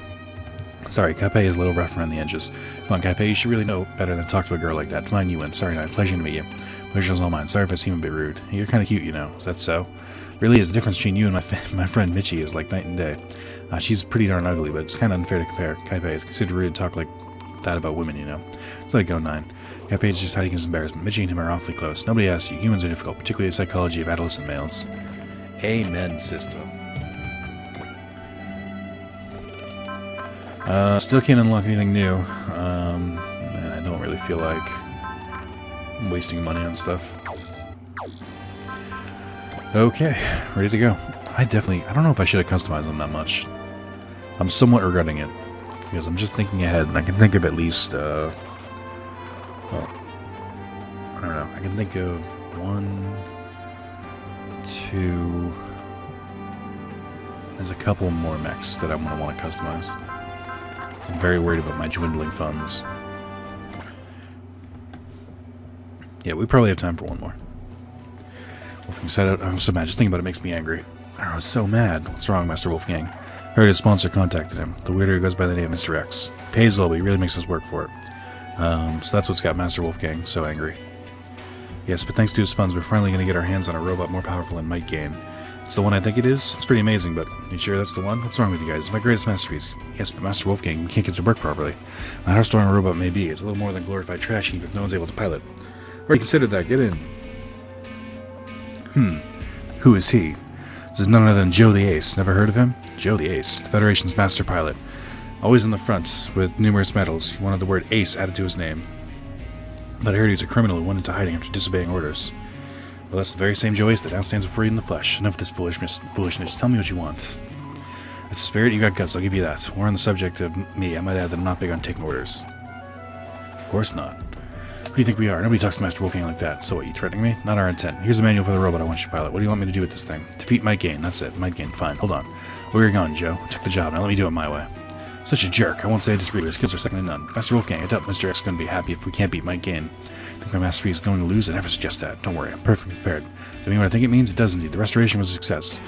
Sorry, Kape is a little rough around the edges. Come on, Kape, you should really know better than to talk to a girl like that. Fine, you win. Sorry, 9. Pleasure to meet you. Pleasure's all mine. Sorry if I seem a bit rude. You're kind of cute, you know. Is that so? Really is. The difference between you and my friend Michi is like night and day. She's pretty darn ugly, but it's kind of unfair to compare. Kape, it's considered rude to talk like that about women, you know. So let it go, 9. Kape is just hiding his embarrassment. Michi and him are awfully close. Nobody asks you. Humans are difficult, particularly the psychology of adolescent males. Amen, sister. Still can't unlock anything new. And I don't really feel like wasting money on stuff. Okay, ready to go. I don't know if I should have customized them that much. I'm somewhat regretting it, because I'm just thinking ahead, and I can think of at least, well, I don't know, I can think of 1, 2, there's a couple more mechs that I'm going to want to customize. So I'm very worried about my dwindling funds. Yeah, we probably have time for one more. Wolfgang said it. I'm so mad. Just thinking about it makes me angry. I was so mad. What's wrong, Master Wolfgang? Heard his sponsor contacted him. The weirdo who goes by the name of Mr. X. Pays well, but he really makes us work for it. So that's what's got Master Wolfgang so angry. Yes, but thanks to his funds, we're finally going to get our hands on a robot more powerful than Might Gain. It's the one I think it is. It's pretty amazing, but you sure that's the one? What's wrong with you guys? It's my greatest masterpiece. Yes, but Master Wolfgang, we can't get to work properly. No how strong a robot may be, it's a little more than glorified trash heap if no one's able to pilot. Already considered that. Get in. Who is he? This is none other than Joe the Ace. Never heard of him? Joe the Ace, the Federation's master pilot. Always in the front, with numerous medals. He wanted the word Ace added to his name. But I heard he was a criminal who went into hiding after disobeying orders. Well, that's the very same Joe Ace that now stands before you in the flesh. Enough of this foolishness. Tell me what you want. It's a spirit, you got guts, I'll give you that. We're on the subject of me. I might add that I'm not big on taking orders. Of course not. Who do you think we are? Nobody talks to Master Wolfgang like that. So what, you threatening me? Not our intent. Here's the manual for the robot I want you to pilot. What do you want me to do with this thing? Defeat Might Gain. That's it. Might Gain. Fine. Hold on. Where are you going, Joe? I took the job. Now let me do it my way. Such a jerk. I won't say I disagree, but his skills are second to none. Master Wolfgang, I doubt Mr. X is going to be happy if we can't beat Might Gain. I think my masterpiece is going to lose? I never suggest that. Don't worry. I'm perfectly prepared. Does it mean what I think it means? It does indeed. The restoration was a success.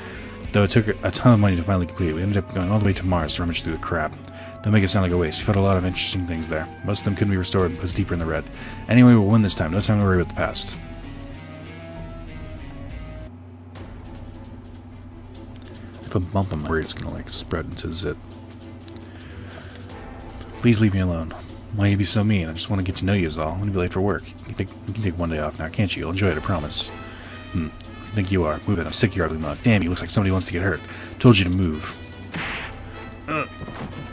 Though it took a ton of money to finally complete it, we ended up going all the way to Mars to rummage through the crap. Don't make it sound like a waste. You found a lot of interesting things there. Most of them couldn't be restored and put us deeper in the red. Anyway, we'll win this time. No time to worry about the past. If I bump him, I'm worried it's gonna like spread into zit. Please leave me alone. Why you be so mean? I just want to get to know you is all. I'm gonna be late for work. You can take one day off now, can't you? You'll enjoy it, I promise. I think you are. Move it. I'm sick of your ugly mug. Damn, you looks like somebody wants to get hurt. Told you to move.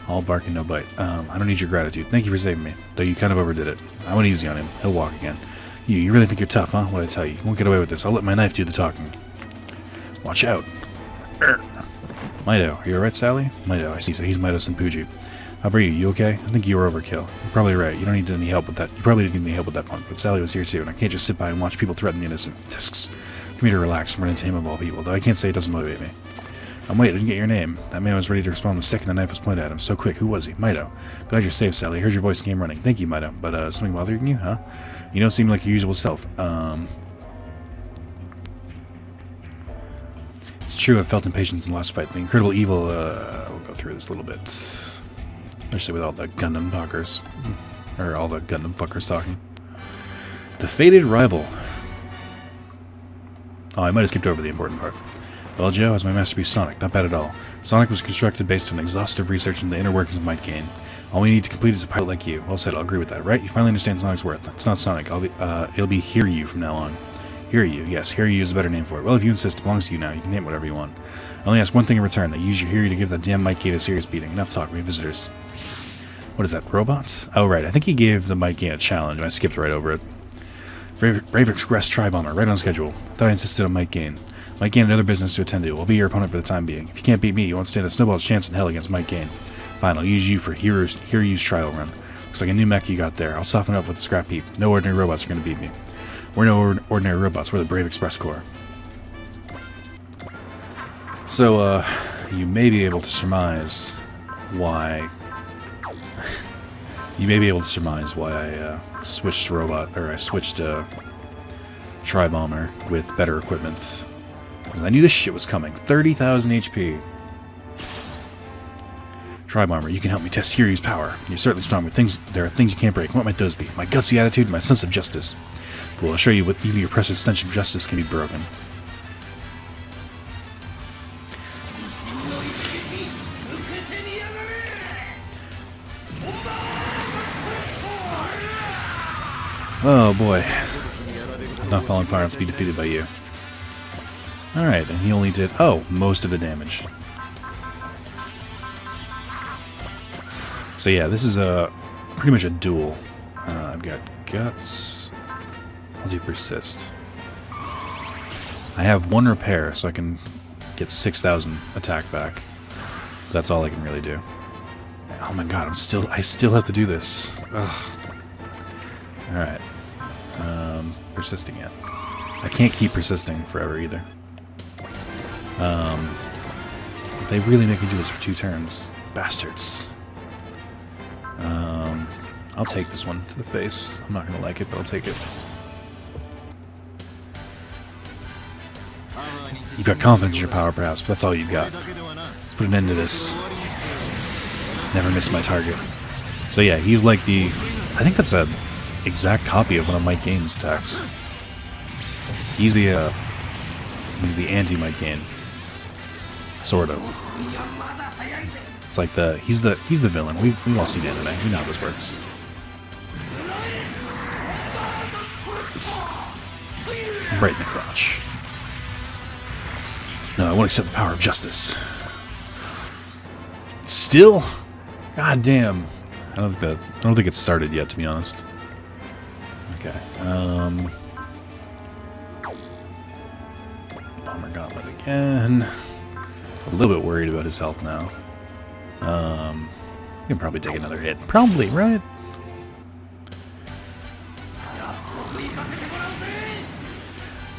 All bark and no bite. I don't need your gratitude. Thank you for saving me. Though you kind of overdid it. I went easy on him. He'll walk again. You really think you're tough, huh? What'd I tell you? You won't get away with this. I'll let my knife do the talking. Watch out. Mido, are you alright, Sally? Mido, I see. So he's Mido Senpuji. How are you? You okay? I think you were overkill. You're probably right. You don't need any help with that. You probably didn't need any help with that punk, but Sally was here too, and I can't just sit by and watch people threaten the innocent. Discs. Give me to relax and run into him of all people, though I can't say it doesn't motivate me. Wait, I didn't get your name. That man was ready to respond the second the knife was pointed at him. So quick. Who was he? Mido. Glad you're safe, Sally. I heard your voice and came running. Thank you, Mido. But, something bothering you, huh? You don't seem like your usual self. It's true, I've felt impatience in the last fight. The incredible evil, we'll go through this a little bit. Especially with all the Gundam talkers. Or all the Gundam fuckers talking. The fated rival. Oh, I might have skipped over the important part. Well, Joe has my masterpiece Sonic. Not bad at all. Sonic was constructed based on exhaustive research into the inner workings of Might Gain. All we need to complete is a pilot like you. Well said, I'll agree with that, right? You finally understand Sonic's worth. It's not Sonic. It'll be Hiryu from now on. Hiryu, yes. Hiryu is a better name for it. Well, if you insist, it belongs to you now. You can name it whatever you want. I only ask one thing in return, that you use your Hiryu to give that damn Might Gain a serious beating. Enough talk, we have visitors. What is that, robot? Oh, right. I think he gave the Might Gain a challenge, and I skipped right over it. Brave Express Tri-Bomber, right on schedule. Thought I insisted on Might Gain. Might Gain and other business to attend to. We'll be your opponent for the time being. If you can't beat me, you won't stand a snowball's chance in hell against Might Gain. Fine, I'll use you for Hiryu's trial run. Looks like a new mech you got there. I'll soften up with the scrap heap. No ordinary robots are going to beat me. We're no ordinary robots. We're the Brave Express Corps. So, you may be able to surmise why... I switched robot, or I switched Tri-Bomber with better equipment. Because I knew this shit was coming. 30,000 HP. Tri-Bomber, you can help me test Hiryu's power. You're certainly strong, but there are things you can't break. What might those be? My gutsy attitude and my sense of justice. Cool, I'll show you what even your precious sense of justice can be broken. Oh boy. I'm not falling far enough to be defeated by you. Alright, and he only did, most of the damage. So yeah, this is pretty much a duel. I've got guts. I'll do persist. I have one repair, so I can get 6,000 attack back. That's all I can really do. Oh my god, I still have to do this. Ugh. Alright. Persist again. I can't keep persisting forever either. They really make me do this for 2 turns. Bastards. I'll take this one to the face. I'm not gonna like it, but I'll take it. You've got confidence in your power, perhaps, but that's all you've got. Let's put an end to this. Never miss my target. So yeah, he's like the... I think that's a exact copy of one of Might Gain's attacks. He's the anti-Might Gain. Sort of. It's like he's the villain. We've all seen anime. We know how this works. Right in the crotch. No, I won't accept the power of justice. Still? God damn. I don't think it's started yet, to be honest. Okay. Bomber Gauntlet again. A little bit worried about his health now. He can probably take another hit. Probably, right?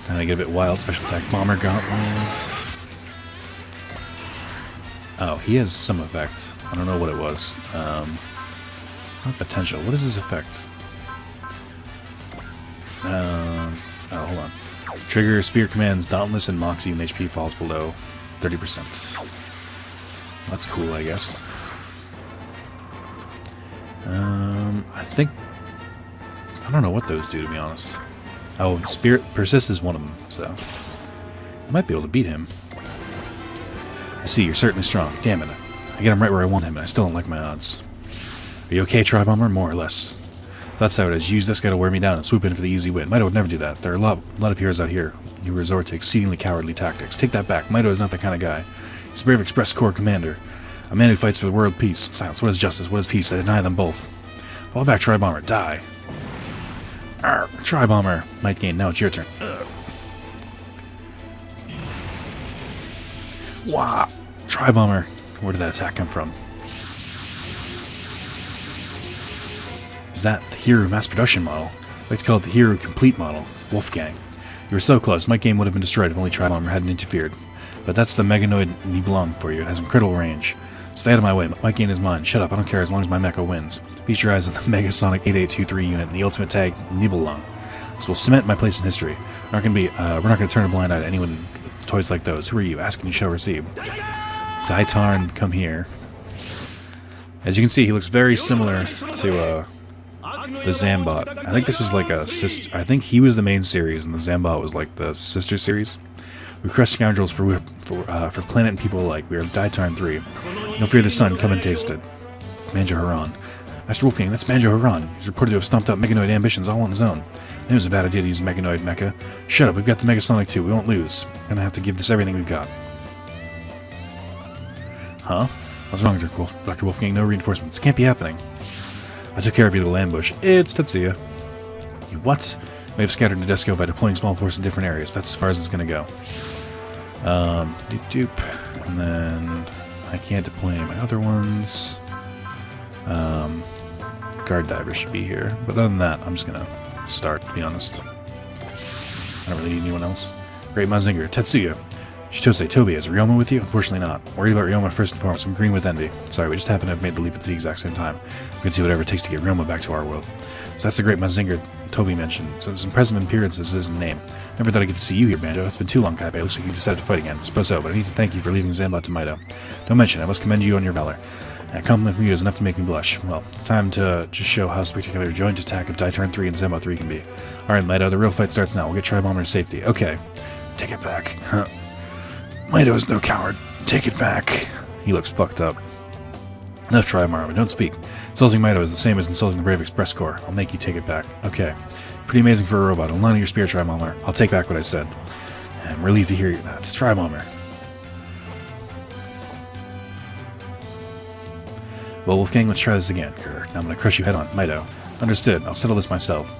Time to get a bit wild. Special attack Bomber Gauntlet. Oh, he has some effect. I don't know what it was. Not potential. What is his effect? Oh, hold on. Trigger spear commands Dauntless and mocks you when HP falls below 30%. That's cool, I guess. I think... I don't know what those do, to be honest. Oh, Spirit Persist is one of them, so... I might be able to beat him. I see, you're certainly strong. Damn it. I get him right where I want him, and I still don't like my odds. Are you okay, Tri-Bomber? More or less. That's how it is. Use this guy to wear me down and swoop in for the easy win. Mido would never do that. There are a lot of heroes out here who resort to exceedingly cowardly tactics. Take that back. Mido is not that kind of guy. He's a brave Express Corps commander. A man who fights for the world peace. Silence. What is justice? What is peace? I deny them both. Fall back, Tri-Bomber. Die. Arr, Tri-Bomber. Might Gain. Now it's your turn. Wow. Tri-Bomber. Where did that attack come from? Is that the Hero mass production model? I like to call it the Hero complete model. Wolfgang. You were so close. Might Gain would have been destroyed if only Tri-Bomber hadn't interfered. But that's the Meganoid Nibelung for you. It has incredible range. Stay out of my way. Might Gain is mine. Shut up. I don't care as long as my mecha wins. Feast your eyes on the Megasonic 8823 unit and the ultimate tag Nibelung. This will cement my place in history. We're not going to turn a blind eye to anyone with toys like those. Who are you? Ask and you shall receive. Daitarn, come here. As you can see, he looks very similar to the Zambot. I think this was like a sister. I think he was the main series, and the Zambot was like the sister series. We crush scoundrels for planet and people alike. We are Daitarn 3. No fear the sun. Come and taste it. Manjo Haran. Master Wolfgang, that's Manjo Haran. He's reported to have stomped out Meganoid ambitions all on his own. I knew it was a bad idea to use Meganoid mecha. Shut up. We've got the Megasonic 2. We won't lose. We're gonna have to give this everything we've got. Huh? What's wrong, Dr. Wolfgang? No reinforcements. It can't be happening. I took care of you to the ambush. It's Tetsuya. You what? We have scattered Nadesco by deploying small forces in different areas. That's as far as it's going to go. Doop. And then I can't deploy any of my other ones. Guard Diver should be here. But other than that, I'm just going to start, to be honest. I don't really need anyone else. Great Mazinger. Tetsuya. Shitose, Toby, is Ryoma with you? Unfortunately not. Worried about Ryoma first and foremost. I'm green with envy. Sorry, we just happen to have made the leap at the exact same time. We can do whatever it takes to get Ryoma back to our world. So that's the great Mazinger Toby mentioned. So some impressive appearances is his name. Never thought I'd get to see you here, Banjo. It's been too long, Kaipe. Looks like you decided to fight again. Suppose so, but I need to thank you for leaving Zambot to Mido. Don't mention it. I must commend you on your valor. A compliment from you is enough to make me blush. Well, it's time to just show how spectacular a joint attack of Daitarn 3 and Zambot 3 can be. Alright, Mido, the real fight starts now. We'll get Tri-Bomber to safety. Okay. Take it back. Huh. Mido is no coward. Take it back. He looks fucked up. Enough, Tri-Bomber. Don't speak. Insulting Mido is the same as insulting the Brave Express Corps. I'll make you take it back. Okay. Pretty amazing for a robot. Align your spear, Tri-Bomber. I'll take back what I said. I'm relieved to hear that. It's Tri-Bomber. Well, Wolfgang, let's try this again. Now I'm going to crush you head on. Mido. Understood. I'll settle this myself.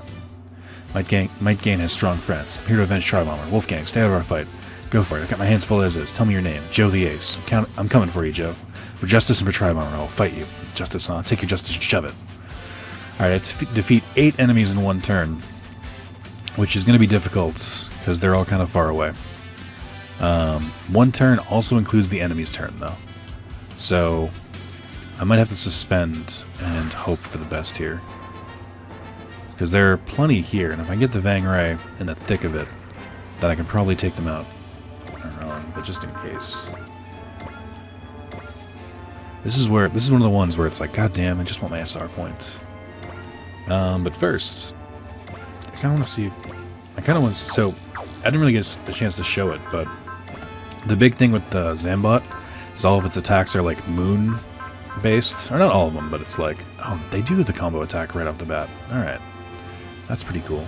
Might Gain has strong friends. I'm here to avenge Tri-Bomber. Wolfgang, stay out of our fight. Go for it. I've got my hands full as is. Tell me your name. Joe the Ace. I'm coming for you, Joe. For justice and for Tri-Bomber, I'll fight you. Justice, I'll take your justice and shove it. Alright, I have to defeat 8 enemies in one turn, which is going to be difficult because they're all kind of far away. One turn also includes the enemy's turn, though. So I might have to suspend and hope for the best here. Because there are plenty here, and if I get the Vang Rai in the thick of it, then I can probably take them out. But just in case. This is one of the ones where it's like, god damn, I just want my SR point. But first, I kind of want to see if... I kind of want to... So, I didn't really get a chance to show it, but the big thing with the Zambot is all of its attacks are like moon based, or not all of them, but it's like, oh, they do the combo attack right off the bat. Alright, that's pretty cool.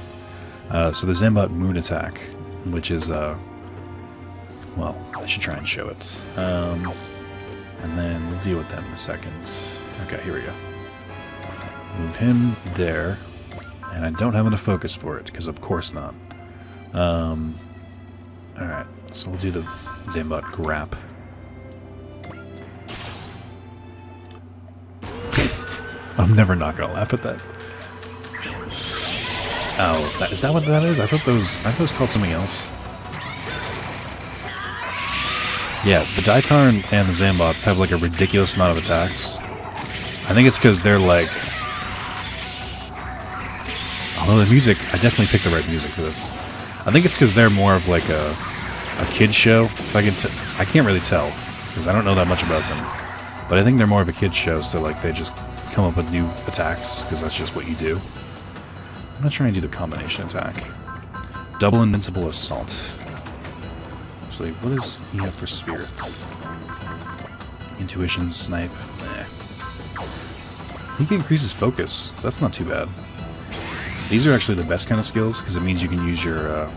So the Zambot moon attack, which is, well, I should try and show it. And then we'll deal with them in a second. Okay, here we go. Move him there, and I don't have enough focus for it, because of course not. Alright, so we'll do the Zambot Grap. I'm never not gonna laugh at that. Oh, is that what that is? I thought those called something else. Yeah, the Daitarn and the Zambots have like a ridiculous amount of attacks. I think it's because they're like... Although the music, I definitely picked the right music for this. I think it's because they're more of like a kid's show. I can't really tell, because I don't know that much about them. But I think they're more of a kid's show, so like they just come up with new attacks, because that's just what you do. I'm going to try and do the combination attack. Double Invincible Assault. Actually, what does he have for spirits? Intuition, Snipe, He can increase his focus, so that's not too bad. These are actually the best kind of skills, because it means you can use your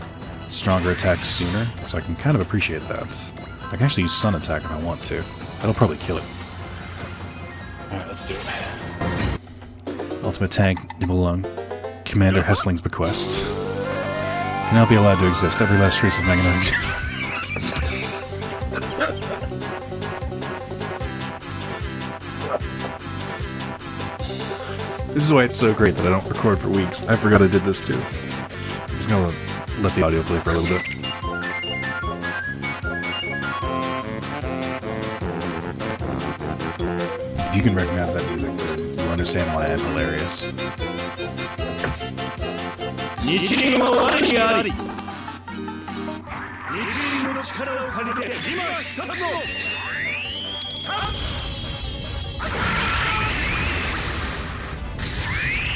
stronger attacks sooner, so I can kind of appreciate that. I can actually use Sun Attack if I want to. That'll probably kill it. Alright, let's do it. Ultimate Tank, Nibble Lung. Commander Hessling's Bequest. Cannot be allowed to exist. Every last trace of Magnetic exists. This is why it's so great that I don't record for weeks. I forgot I did this too. I'm just gonna let the audio play for a little bit. If you can recognize that music, then you understand why I'm hilarious.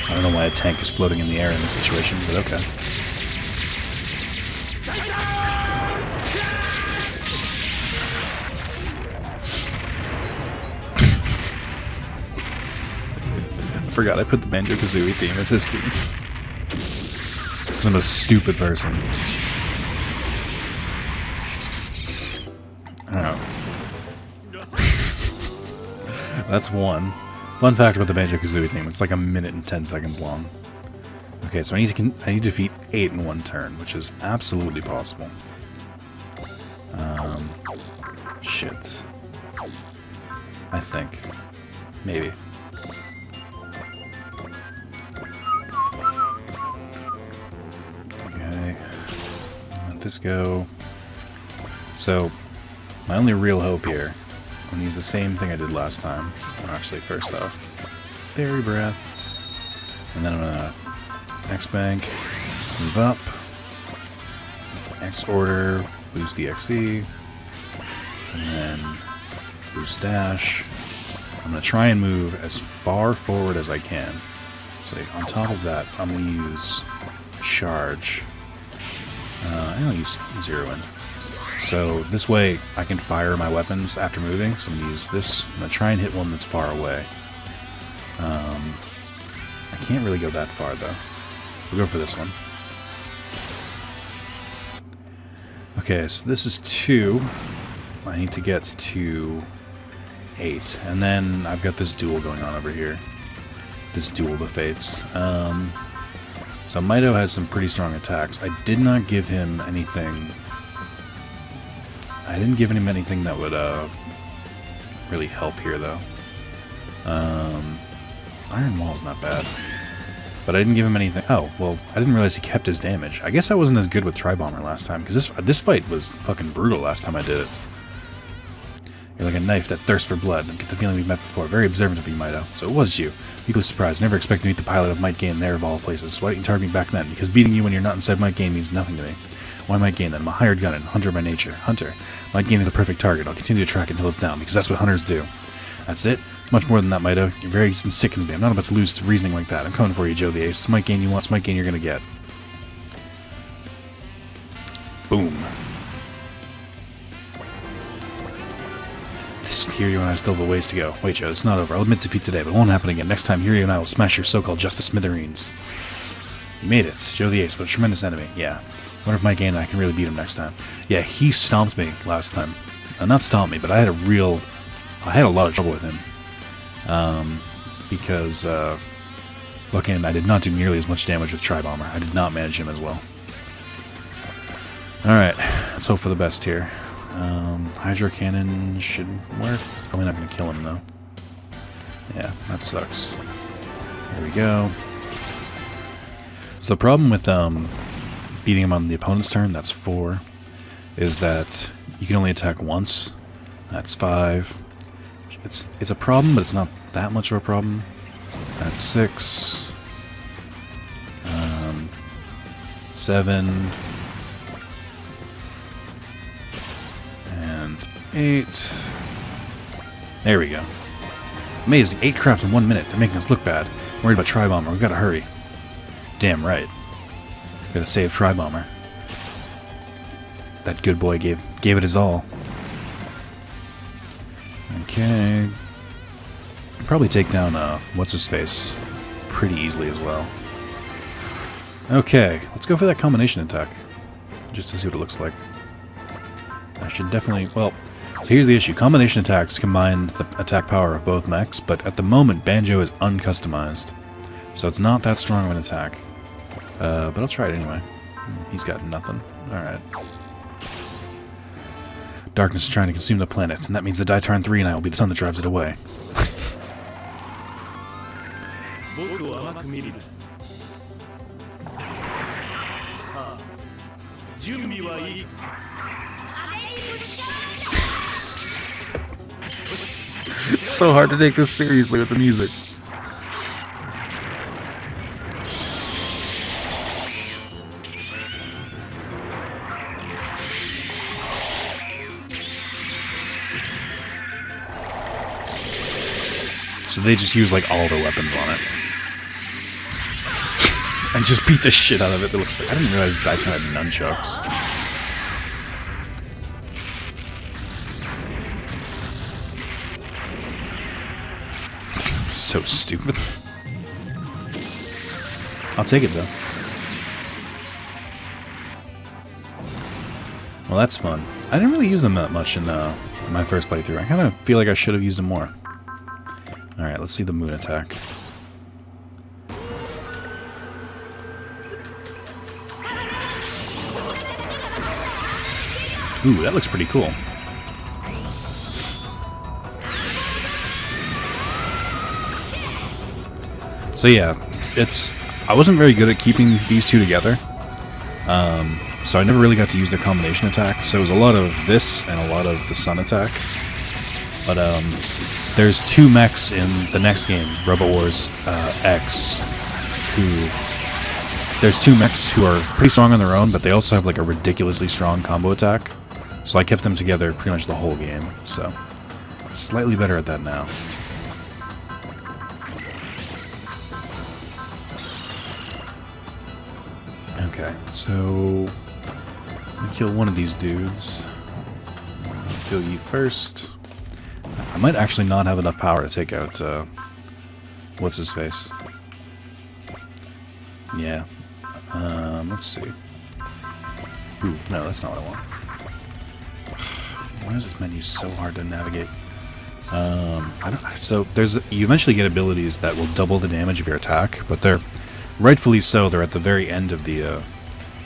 I don't know why a tank is floating in the air in this situation, but okay. I forgot I put the Banjo-Kazooie theme as his theme. Because I'm a stupid person. Oh. That's one. Fun fact about the Banjo-Kazooie theme, it's like 1 minute and 10 seconds long. Okay, so I need to defeat 8 in one turn, which is absolutely possible. Shit. I think. Maybe. Okay. Let this go. So, my only real hope here, I'm gonna use the same thing I did last time. Actually, first off, Fairy Breath. And then I'm gonna X-Bank, move up, X-Order, boost the XE, and then boost Dash. I'm gonna try and move as far forward as I can. So on top of that, I'm gonna use Charge. I'm gonna use Zero In. So this way I can fire my weapons after moving, so I'm going to use this. I'm going to try and hit one that's far away. I can't really go that far though. We'll go for this one. Okay, so this is 2. I need to get to 8. And then I've got this duel going on over here. This Duel of the Fates. So Mido has some pretty strong attacks. I did not give him anything... I didn't give him anything that would really help here, though. Iron Wall's not bad. But I didn't give him anything... Oh, well, I didn't realize he kept his damage. I guess I wasn't as good with Tri-Bomber last time, because this fight was fucking brutal last time I did it. You're like a knife that thirsts for blood. I get the feeling we've met before. Very observant of you, Mido. So it was you. Equally surprised. Never expected to meet the pilot of Might Gain there of all places. So why didn't you target me back then? Because beating you when you're not inside Might Gain means nothing to me. Why Might Gain then? I'm a hired gun and hunter by nature. Hunter. Might Gain is a perfect target. I'll continue to track it until it's down, because that's what hunters do. That's it? Much more than that, Mido. Your very existence sickens me. I'm not about to lose to reasoning like that. I'm coming for you, Joe the Ace. Might Gain you want, Might Gain you're gonna get. Hiryu and I still have a ways to go. Wait, Joe, it's not over. I'll admit defeat today, but it won't happen again. Next time, Hiryu and I will smash your so-called Justice Smithereens. You made it. Joe the Ace, but a tremendous enemy. Yeah. Wonder if my game I can really beat him next time. Yeah, he stomped me last time. Not stomped me, but I had a lot of trouble with him. Because, fucking, I did not do nearly as much damage with Tri-Bomber. I did not manage him as well. Alright, let's hope for the best here. Hydro Cannon should work. Probably not going to kill him, though. Yeah, that sucks. There we go. So the problem with beating him on the opponent's turn, that's 4, is that you can only attack once. That's 5. It's a problem, but it's not that much of a problem. That's 6. 7. And 8. There we go. Amazing. 8 craft in 1 minute. They're making us look bad. I'm worried about Tri-Bomber. We've got to hurry. Damn right. Gotta save Tri-Bomber. That good boy gave it his all. Okay. Probably take down what's-his-face pretty easily as well. Okay, let's go for that combination attack. Just to see what it looks like. I should definitely... Well, so here's the issue. Combination attacks combine the attack power of both mechs, but at the moment, Banjo is uncustomized. So it's not that strong of an attack. But I'll try it anyway. He's got nothing. Alright. Darkness is trying to consume the planet, and that means the Daitarn 3 and I will be the sun that drives it away. It's so hard to take this seriously with the music. So they just use like all their weapons on it. And just beat the shit out of it. That looks like, I didn't realize Daitarn had nunchucks. So stupid. I'll take it though. Well, that's fun. I didn't really use them that much in my first playthrough. I kind of feel like I should have used them more. Alright, let's see the moon attack. Ooh, that looks pretty cool. So yeah, I wasn't very good at keeping these two together. So I never really got to use their combination attack. So it was a lot of this and a lot of the sun attack. But there's 2 mechs in the next game, Robot Wars X, there's 2 mechs who are pretty strong on their own, but they also have like a ridiculously strong combo attack. So I kept them together pretty much the whole game. So slightly better at that now. Okay, so let me kill one of these dudes. I'll kill you first. I might actually not have enough power to take out, what's his face? Yeah. Let's see. Ooh, no, that's not what I want. Why is this menu so hard to navigate? So you eventually get abilities that will double the damage of your attack, but they're rightfully so. They're at the very end of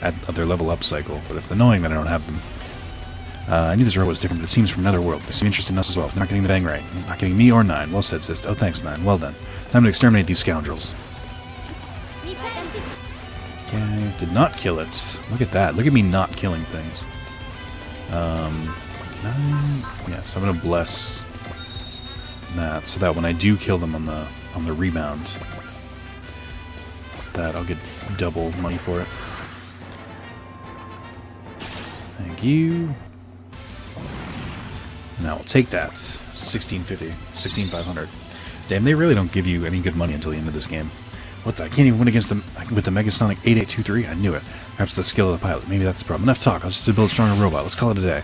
of their level up cycle, but it's annoying that I don't have them. I knew this robot was different, but it seems from another world. They seem interested in us as well. They're not getting the bang right. Not getting me or 9. Well said, Sist. Oh, thanks, 9. Well done. Time to exterminate these scoundrels. Okay, did not kill it. Look at that. Look at me not killing things. Yeah, so I'm gonna bless that so that when I do kill them on the rebound, that I'll get double money for it. Thank you. Now we'll take that. 1650, 16500. Damn, they really don't give you any good money until the end of this game. What the? I can't even win against them with the Megasonic 8823. I knew it. Perhaps the skill of the pilot. Maybe that's the problem. Enough talk. I'll just build a stronger robot. Let's call it a day.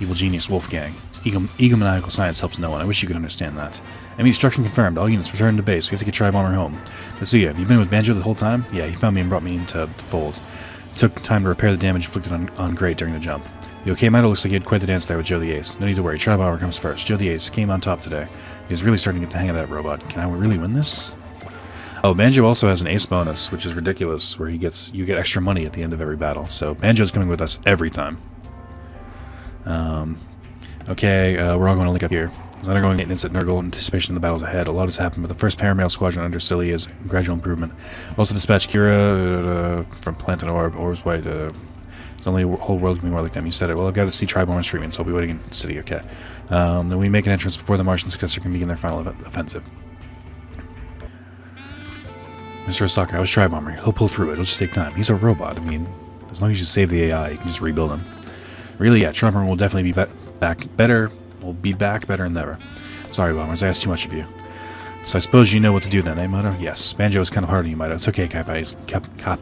Evil genius Wolfgang. egomaniacal science helps no one. I wish you could understand that. Enemy destruction confirmed. All units return to base. We have to get Tri-Bomber home. Let's see, have you been with Banjo the whole time? Yeah, he found me and brought me into the fold. It took time to repair the damage inflicted on Great during the jump. You okay, Mito? Looks like you had quite the dance there with Joe the Ace. No need to worry. Tri-Bomber comes first. Joe the Ace came on top today. He's really starting to get the hang of that robot. Can I really win this? Oh, Banjo also has an ace bonus, which is ridiculous, where you get extra money at the end of every battle. So Banjo's coming with us every time. Okay, we're all going to link up here. It's undergoing maintenance at Nurgle in anticipation of the battles ahead. A lot has happened, but the first Paramail Squadron under Silly is gradual improvement. Also dispatched Kira from Plant and Orb. Orb's White. It's only the whole world can be more like them. You said it. Well, I've got to see Tri-Bomber's treatment, so I'll be waiting in the city. Okay. Then we make an entrance before the Martian successor can begin their final offensive. Mr. Osaka, I was Tri-Bomber. He'll pull through it. It'll just take time. He's a robot. I mean, as long as you save the AI, you can just rebuild him. Really, yeah, Tri-Bomber will definitely be back better. We'll be back better than ever. Sorry, Bombers, I asked too much of you. So I suppose you know what to do then, eh, Mito? Yes. Banjo is kind of hard on you, Mito. It's okay, Kape.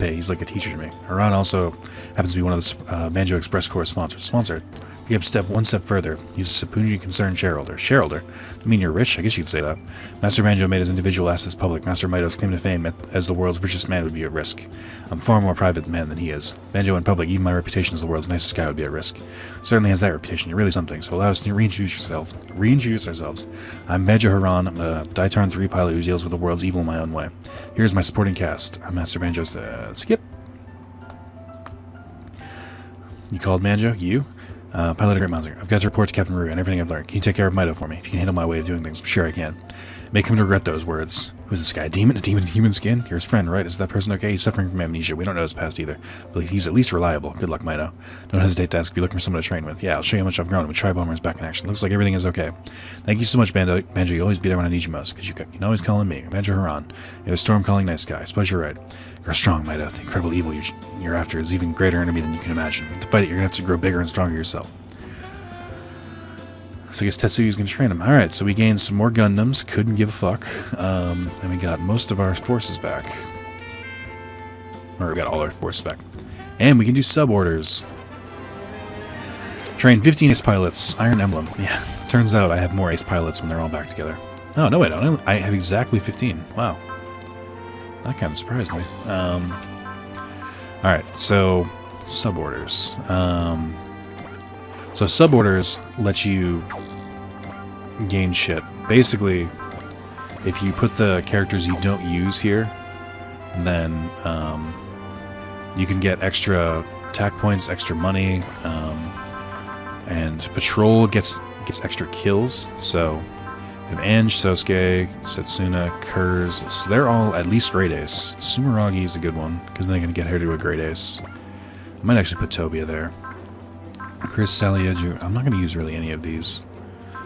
He's like a teacher to me. Haran also happens to be one of the Banjo Express Corps sponsor. You have one step further. He's a Sapunji concerned shareholder. Shareholder? You mean you're rich? I guess you could say that. Master Banjo made his individual assets public. Master Mito's claim to fame as the world's richest man would be at risk. I'm far more private man than he is. Banjo in public, even my reputation as the world's nicest guy would be at risk. Certainly has that reputation. You're really something. So allow us to reintroduce ourselves. I'm Banjo Haran. I'm a Daitarn 3 pilot who deals with the world's evil in my own way. Here's my supporting cast. I'm Master Banjo's Skip. You called Banjo? You? Pilot a Great Monster. I've got to report to Captain Roo and everything I've learned. Can you take care of Mito for me? If you can handle my way of doing things, I'm sure I can. Make him regret those words. Who's this guy? A demon? A demon in human skin? You're his friend, right? Is that person okay? He's suffering from amnesia. We don't know his past either. But he's at least reliable. Good luck, Mito. Don't hesitate to ask if you're looking for someone to train with. Yeah, I'll show you how much I've grown with Tri-Bomber's back in action. Looks like everything is okay. Thank you so much, Banjo. You'll always be there when I need you most, because you can always call on me. Banjo Haran. You're the storm calling nice guy. I suppose you're right. You're strong, Mito. The incredible evil you're after is even greater enemy than you can imagine. To fight it, you're going to have to grow bigger and stronger yourself. So I guess Tetsuyu's going to train him. Alright, so we gained some more Gundams. Couldn't give a fuck. And we got most of our forces back. Or we got all our forces back. And we can do sub-orders. Train 15 ace pilots. Iron Emblem. Yeah, turns out I have more ace pilots when they're all back together. Oh, no, I don't. I have exactly 15. Wow. That kind of surprised me. Alright, so sub-orders. So sub-orders let you gain shit. Basically, if you put the characters you don't use here, then you can get extra attack points, extra money, and Patrol gets extra kills. So we have Ange, Sosuke, Setsuna, Kurz. So they're all at least grade ace. Sumeragi is a good one, because then they're going to get her to a grade ace. I might actually put Tobia there. Chris, Sally, Edu. I'm not going to use really any of these,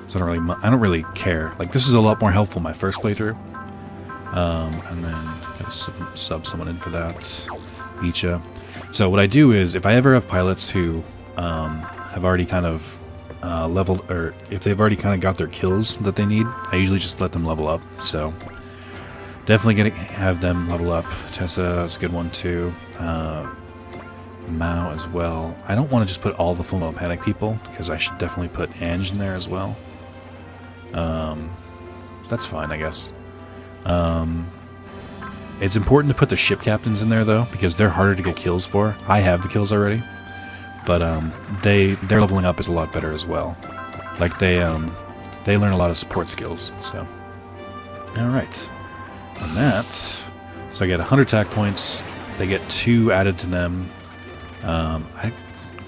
so I don't really care. Like, this is a lot more helpful in my first playthrough. And then gotta sub someone in for that. Icha. So what I do is, if I ever have pilots who have already kind of leveled, or if they've already kind of got their kills that they need, I usually just let them level up. So definitely gonna have them level up. Tessa is a good one too. Mao as well. I don't want to just put all the Full Metal Panic people, because I should definitely put Ange in there as well. That's fine, I guess. It's important to put the ship captains in there, though, because they're harder to get kills for. I have the kills already, but their leveling up is a lot better as well. Like, they learn a lot of support skills, so. Alright. On that, so I get 100 attack points. They get 2 added to them. I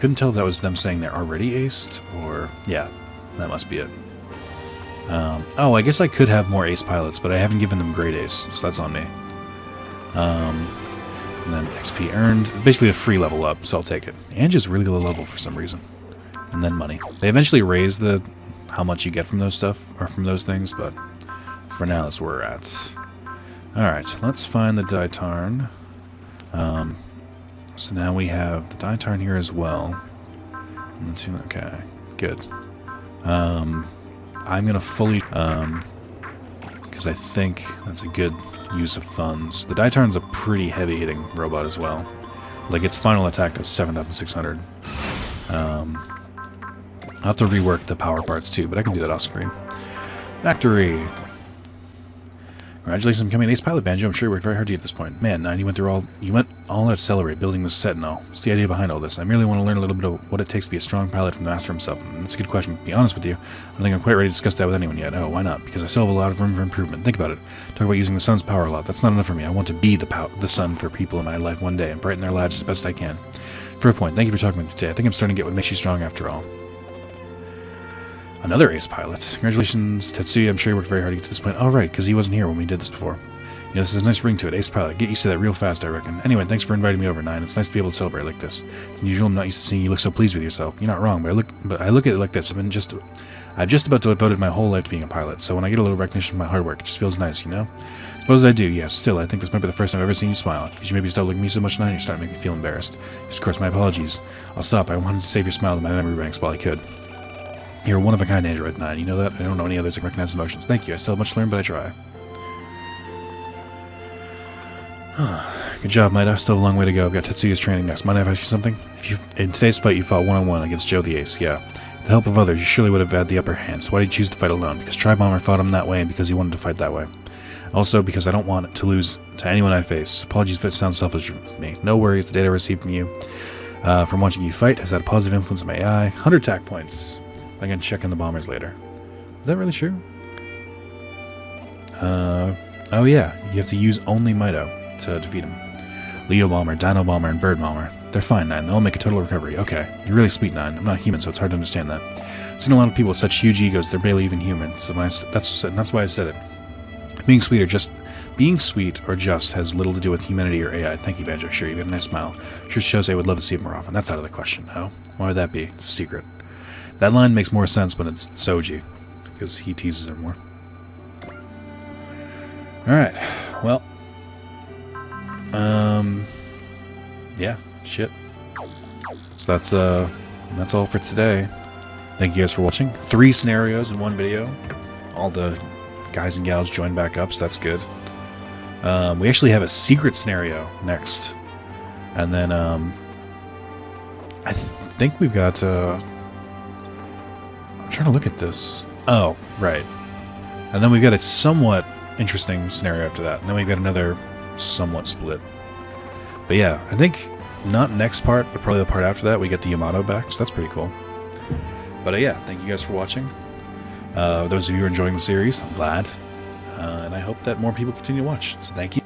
couldn't tell if that was them saying they're already aced, or... yeah, that must be it. Oh, I guess I could have more ace pilots, but I haven't given them grade ace, so that's on me. And then XP earned. Basically a free level up, so I'll take it. Ange is really low level for some reason. And then money. They eventually raise the how much you get from those stuff, or from those things, but for now that's where we're at. Alright, let's find the Daitarn. So now we have the Daitarn here as well. And the two, okay, good. I'm gonna fully, because I think that's a good use of funds. The Daitarn's a pretty heavy-hitting robot as well. Like, its final attack is 7,600. I'll have to rework the power parts too, but I can do that off screen. Factory. Congratulations on becoming an ace pilot, Banjo. I'm sure you worked very hard to get to this point. Man, 9, you went all out to celebrate building this set and all. What's the idea behind all this? I merely want to learn a little bit of what it takes to be a strong pilot from the master himself. That's a good question. To be honest with you, I don't think I'm quite ready to discuss that with anyone yet. Oh, why not? Because I still have a lot of room for improvement. Think about it. Talk about using the sun's power a lot. That's not enough for me. I want to be the sun for people in my life one day and brighten their lives as best I can. For a point, thank you for talking with me today. I think I'm starting to get what makes you strong after all. Another ace pilot. Congratulations, Tetsuya. I'm sure you worked very hard to get to this point. Oh, right, because he wasn't here when we did this before. Yeah, this has a nice ring to it. Ace pilot. Get used to that real fast, I reckon. Anyway, thanks for inviting me over, 9. It's nice to be able to celebrate like this. It's unusual. I'm not used to seeing you look so pleased with yourself. You're not wrong, but I look at it like this. I've just about devoted my whole life to being a pilot, so when I get a little recognition for my hard work, it just feels nice, you know? Suppose I do, yes. Still, I think this might be the first time I've ever seen you smile. Because you maybe stop looking at me so much now, you're starting to make me feel embarrassed. Yes, of course, my apologies. I'll stop. I wanted to save your smile to my memory banks while I could. You're a one-of-a-kind android, 9. You know that? I don't know any others that can recognize emotions. Thank you. I still have much to learn, but I try. Good job, Maida. I still have a long way to go. I've got Tetsuya's training next. Mind if I ask you something? In today's fight, you fought one-on-one against Joe the Ace, yeah. With the help of others, you surely would have had the upper hand. So why did you choose to fight alone? Because Tri-Bomber fought him that way and because he wanted to fight that way. Also, because I don't want to lose to anyone I face. Apologies if it sounds selfish to me. No worries, the data I received from you, from watching you fight, has had a positive influence on my AI. 100 attack points. I can check in the bombers later. Is that really true? Oh yeah, you have to use only Mido to defeat him. Leo Bomber, Dino Bomber, and Bird Bomber. They're fine, 9. They'll make a total recovery. Okay. You're really sweet, 9. I'm not human, so it's hard to understand that. I've seen a lot of people with such huge egos, they're barely even human. So that's why I said it. Being sweet or just has little to do with humanity or AI. Thank you, Banjo. Sure, you got a nice smile. Sure shows I would love to see it more often. That's out of the question. Oh? Why would that be? It's a secret. That line makes more sense when it's Soji, because he teases her more. Alright. Well. Yeah, shit. So that's all for today. Thank you guys for watching. 3 scenarios in one video. All the guys and gals joined back up, so that's good. We actually have a secret scenario next. And then, I think we've got, I'm trying to look at this. Oh, right. And then we've got a somewhat interesting scenario after that. And then we've got another somewhat split. But yeah, I think not next part, but probably the part after that, we get the Yamato back, so that's pretty cool. But yeah, thank you guys for watching. Those of you who are enjoying the series, I'm glad. And I hope that more people continue to watch. So thank you.